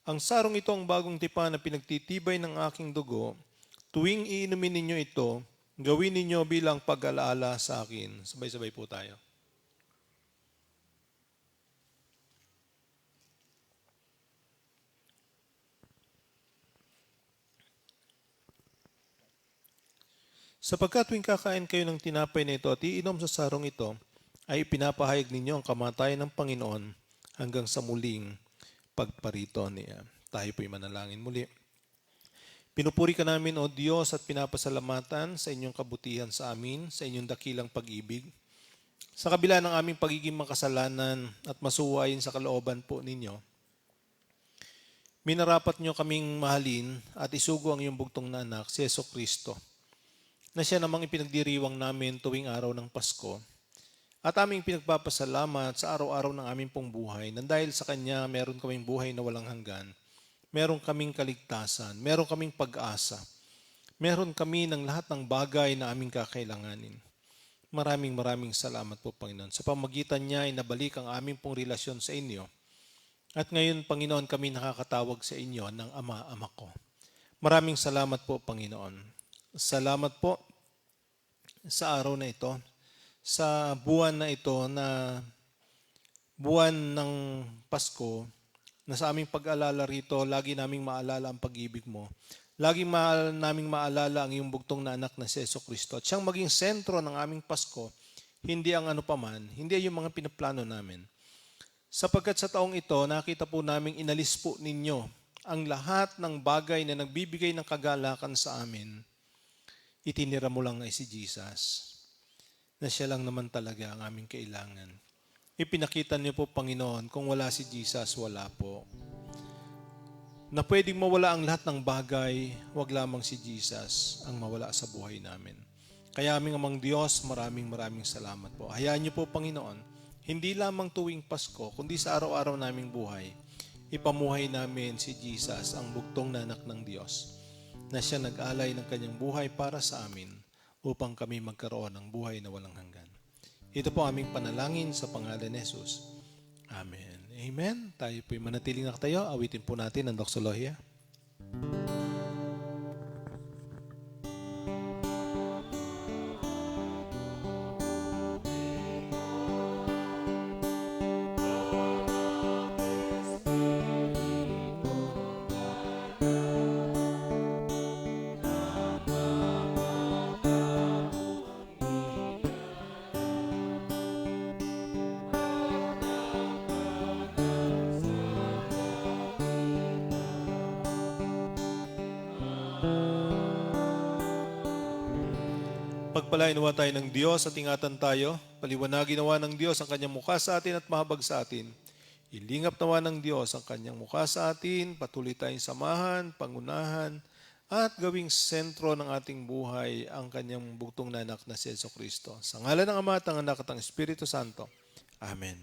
ang sarong ito ang bagong tipan na pinagtitibay ng aking dugo. Tuwing iinumin ninyo ito, gawin ninyo bilang pag-alaala sa akin. Sabay-sabay po tayo. Sapagkat tuwing kakain kayo ng tinapay na ito at iinom sa sarong ito, ay pinapahayag ninyo ang kamatayan ng Panginoon hanggang sa muling pagparito niya. Tayo po'y manalangin muli. Pinupuri ka namin, O Diyos, at pinapasalamatan sa inyong kabutihan sa amin, sa inyong dakilang pag-ibig. Sa kabila ng aming pagiging makasalanan at masuwayin sa kalooban po ninyo, minarapat nyo kaming mahalin at isugo ang iyong bugtong na anak, si Yeso Kristo, na siya namang ipinagdiriwang namin tuwing araw ng Pasko. At aming pinagpapasalamat sa araw-araw ng aming pong buhay na dahil sa Kanya meron kaming buhay na walang hanggan, meron kaming kaligtasan, meron kaming pag-asa, meron kami ng lahat ng bagay na aming kakailanganin. Maraming salamat po, Panginoon. Sa pamagitan niya ay nabalik ang aming pong relasyon sa inyo. At ngayon, Panginoon, kami nakakatawag sa inyo ng Ama ko. Maraming salamat po, Panginoon. Salamat po sa araw na ito, sa buwan na ito na buwan ng Pasko, na sa aming pag-alala rito, lagi naming maalala ang pag-ibig mo. Lagi naming maalala ang iyong bugtong na anak na si Yeso Kristo. At siyang maging sentro ng aming Pasko, hindi ang ano paman, hindi yung mga pinaplano namin. Sapagkat sa taong ito, nakita po naming inalis po ninyo ang lahat ng bagay na nagbibigay ng kagalakan sa amin. Itinira mo lang ay si Jesus, na siya lang naman talaga ang aming kailangan. Ipinakita niyo po, Panginoon, kung wala si Jesus, wala po. Na pwedeng mawala ang lahat ng bagay, wag lamang si Jesus ang mawala sa buhay namin. Kaya aming Amang Diyos, maraming salamat po. Hayaan niyo po, Panginoon, hindi lamang tuwing Pasko, kundi sa araw-araw naming buhay, ipamuhay namin si Jesus, ang bugtong na anak ng Diyos, na siya nag-alay ng kanyang buhay para sa amin upang kami magkaroon ng buhay na walang hanggan. Ito po aming panalangin sa pangalan ni Jesus. Amen. Amen. Tayo po'y manatiling nakatayo. Awitin po natin ang Doxologia. Pagpalain nawa tayo ng Diyos at ingatan tayo. Paliwanagin nawa ng Diyos ang kanyang mukha sa atin at mahabag sa atin. Ilingap nawa ng Diyos ang kanyang mukha sa atin. Patuloy tayong samahan, pangunahan, at gawing sentro ng ating buhay ang kanyang bugtong na anak na si Yeso Kristo. Sa ngalan ng Ama at ng Anak at ng Espiritu Santo. Amen.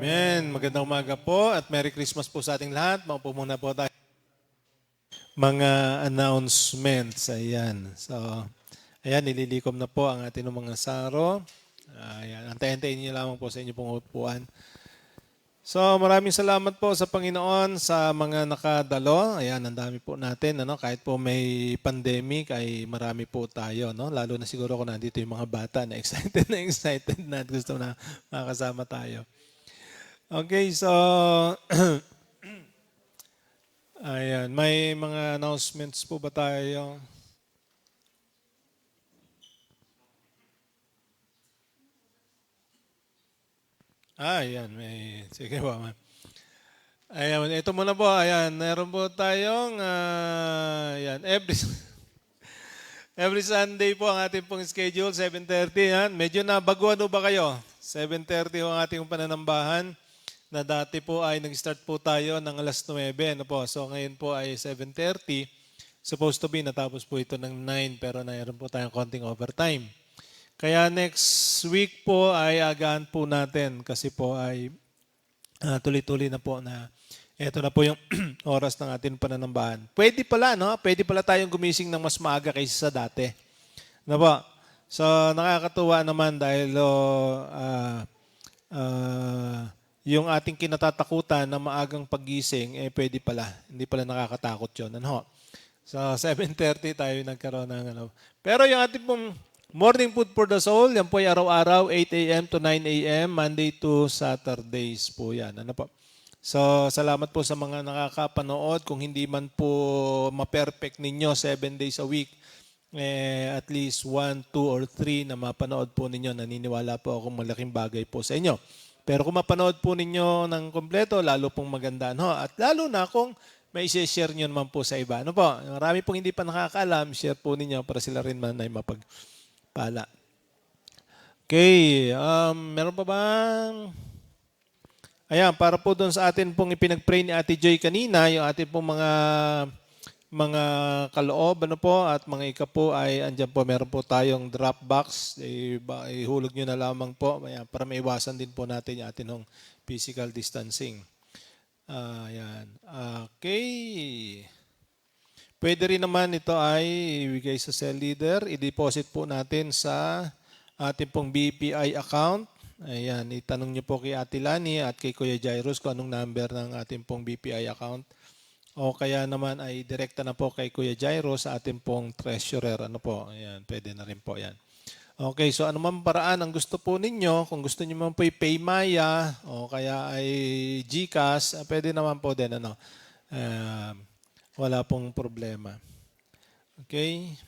Amen. Magandang umaga po at Merry Christmas po sa ating lahat. Maupo muna po tayo. Mga announcements. Ayan. So, ayan, nililikom na po ang ating mga saro. Ayan. Antay-antayin niyo lamang po sa inyo pong upuan. So, maraming salamat po sa Panginoon sa mga nakadalo. Ayan, ang dami po natin. Ano? Kahit po may pandemic, ay marami po tayo. No? Lalo na siguro kung nandito yung mga bata na excited na at gusto na makasama tayo. Okay, so ayan, may mga announcements po ba tayo? Ayan, may, sige po. Ayan, ito muna po, ayan, meron po tayong, ayan, every Sunday po ang ating pong schedule, 7:30, yan. Medyo nabaguan po ba kayo? 7:30 ang ating pananambahan. Na dati po ay nag-start po tayo ng alas 9. Ano po? So ngayon po ay 7:30. Supposed to be natapos po ito ng 9 pero mayroon po tayong konting overtime. Kaya next week po ay agahan po natin kasi po ay tuloy-tuloy na po na eto na po yung oras ng ating pananambahan. Pwede pala, no? Pwede pala tayong gumising ng mas maaga kaysa sa dati. Ano po? So, nakakatuwa naman dahil yung ating kinatatakutan na maagang paggising, pwede pala. Hindi pala nakakatakot yun. Ano? So, 7:30 tayo nagkaroon ng ano. Pero yung ating pong Morning Food for the Soul, yan po ay araw-araw, 8 a.m. to 9 a.m., Monday to Saturdays po yan. Ano po? So, salamat po sa mga nakakapanood. Kung hindi man po ma-perfect ninyo 7 days a week, at least 1, 2, or 3 na mapanood po ninyo, naniniwala po akong malaking bagay po sa inyo. Pero kung mapanood po ninyo ng kompleto, lalo pong maganda. No? At lalo na kung may share nyo naman po sa iba. Ano po? Marami pong hindi pa nakakaalam, share po ninyo para sila rin man ay mapagpala. Okay, meron pa bang? Ayan, para po doon sa atin pong ipinag-pray ni Ate Joy kanina, yung atin pong mga kaloob, ano po, at mga ika po ay andyan po, meron po tayong drop box. Ihulog nyo na lamang po ayan, para maiwasan din po natin yung atin ng physical distancing. Ayan. Okay. Pwede rin naman ito ay ibigay sa cell leader. I-deposit po natin sa ating pong BPI account. Ayan, itanong nyo po kay Ate Lani at kay Kuya Jairus kung anong number ng ating pong BPI account. O kaya naman ay direkta na po kay Kuya Jairus sa ating pong treasurer. Ano po? Ayan, pwede na rin po yan. Okay, so anumang paraan ang gusto po ninyo, kung gusto niyo man po i-Paymaya o kaya ay GCash, pwede naman po din. Wala pong problema. Okay.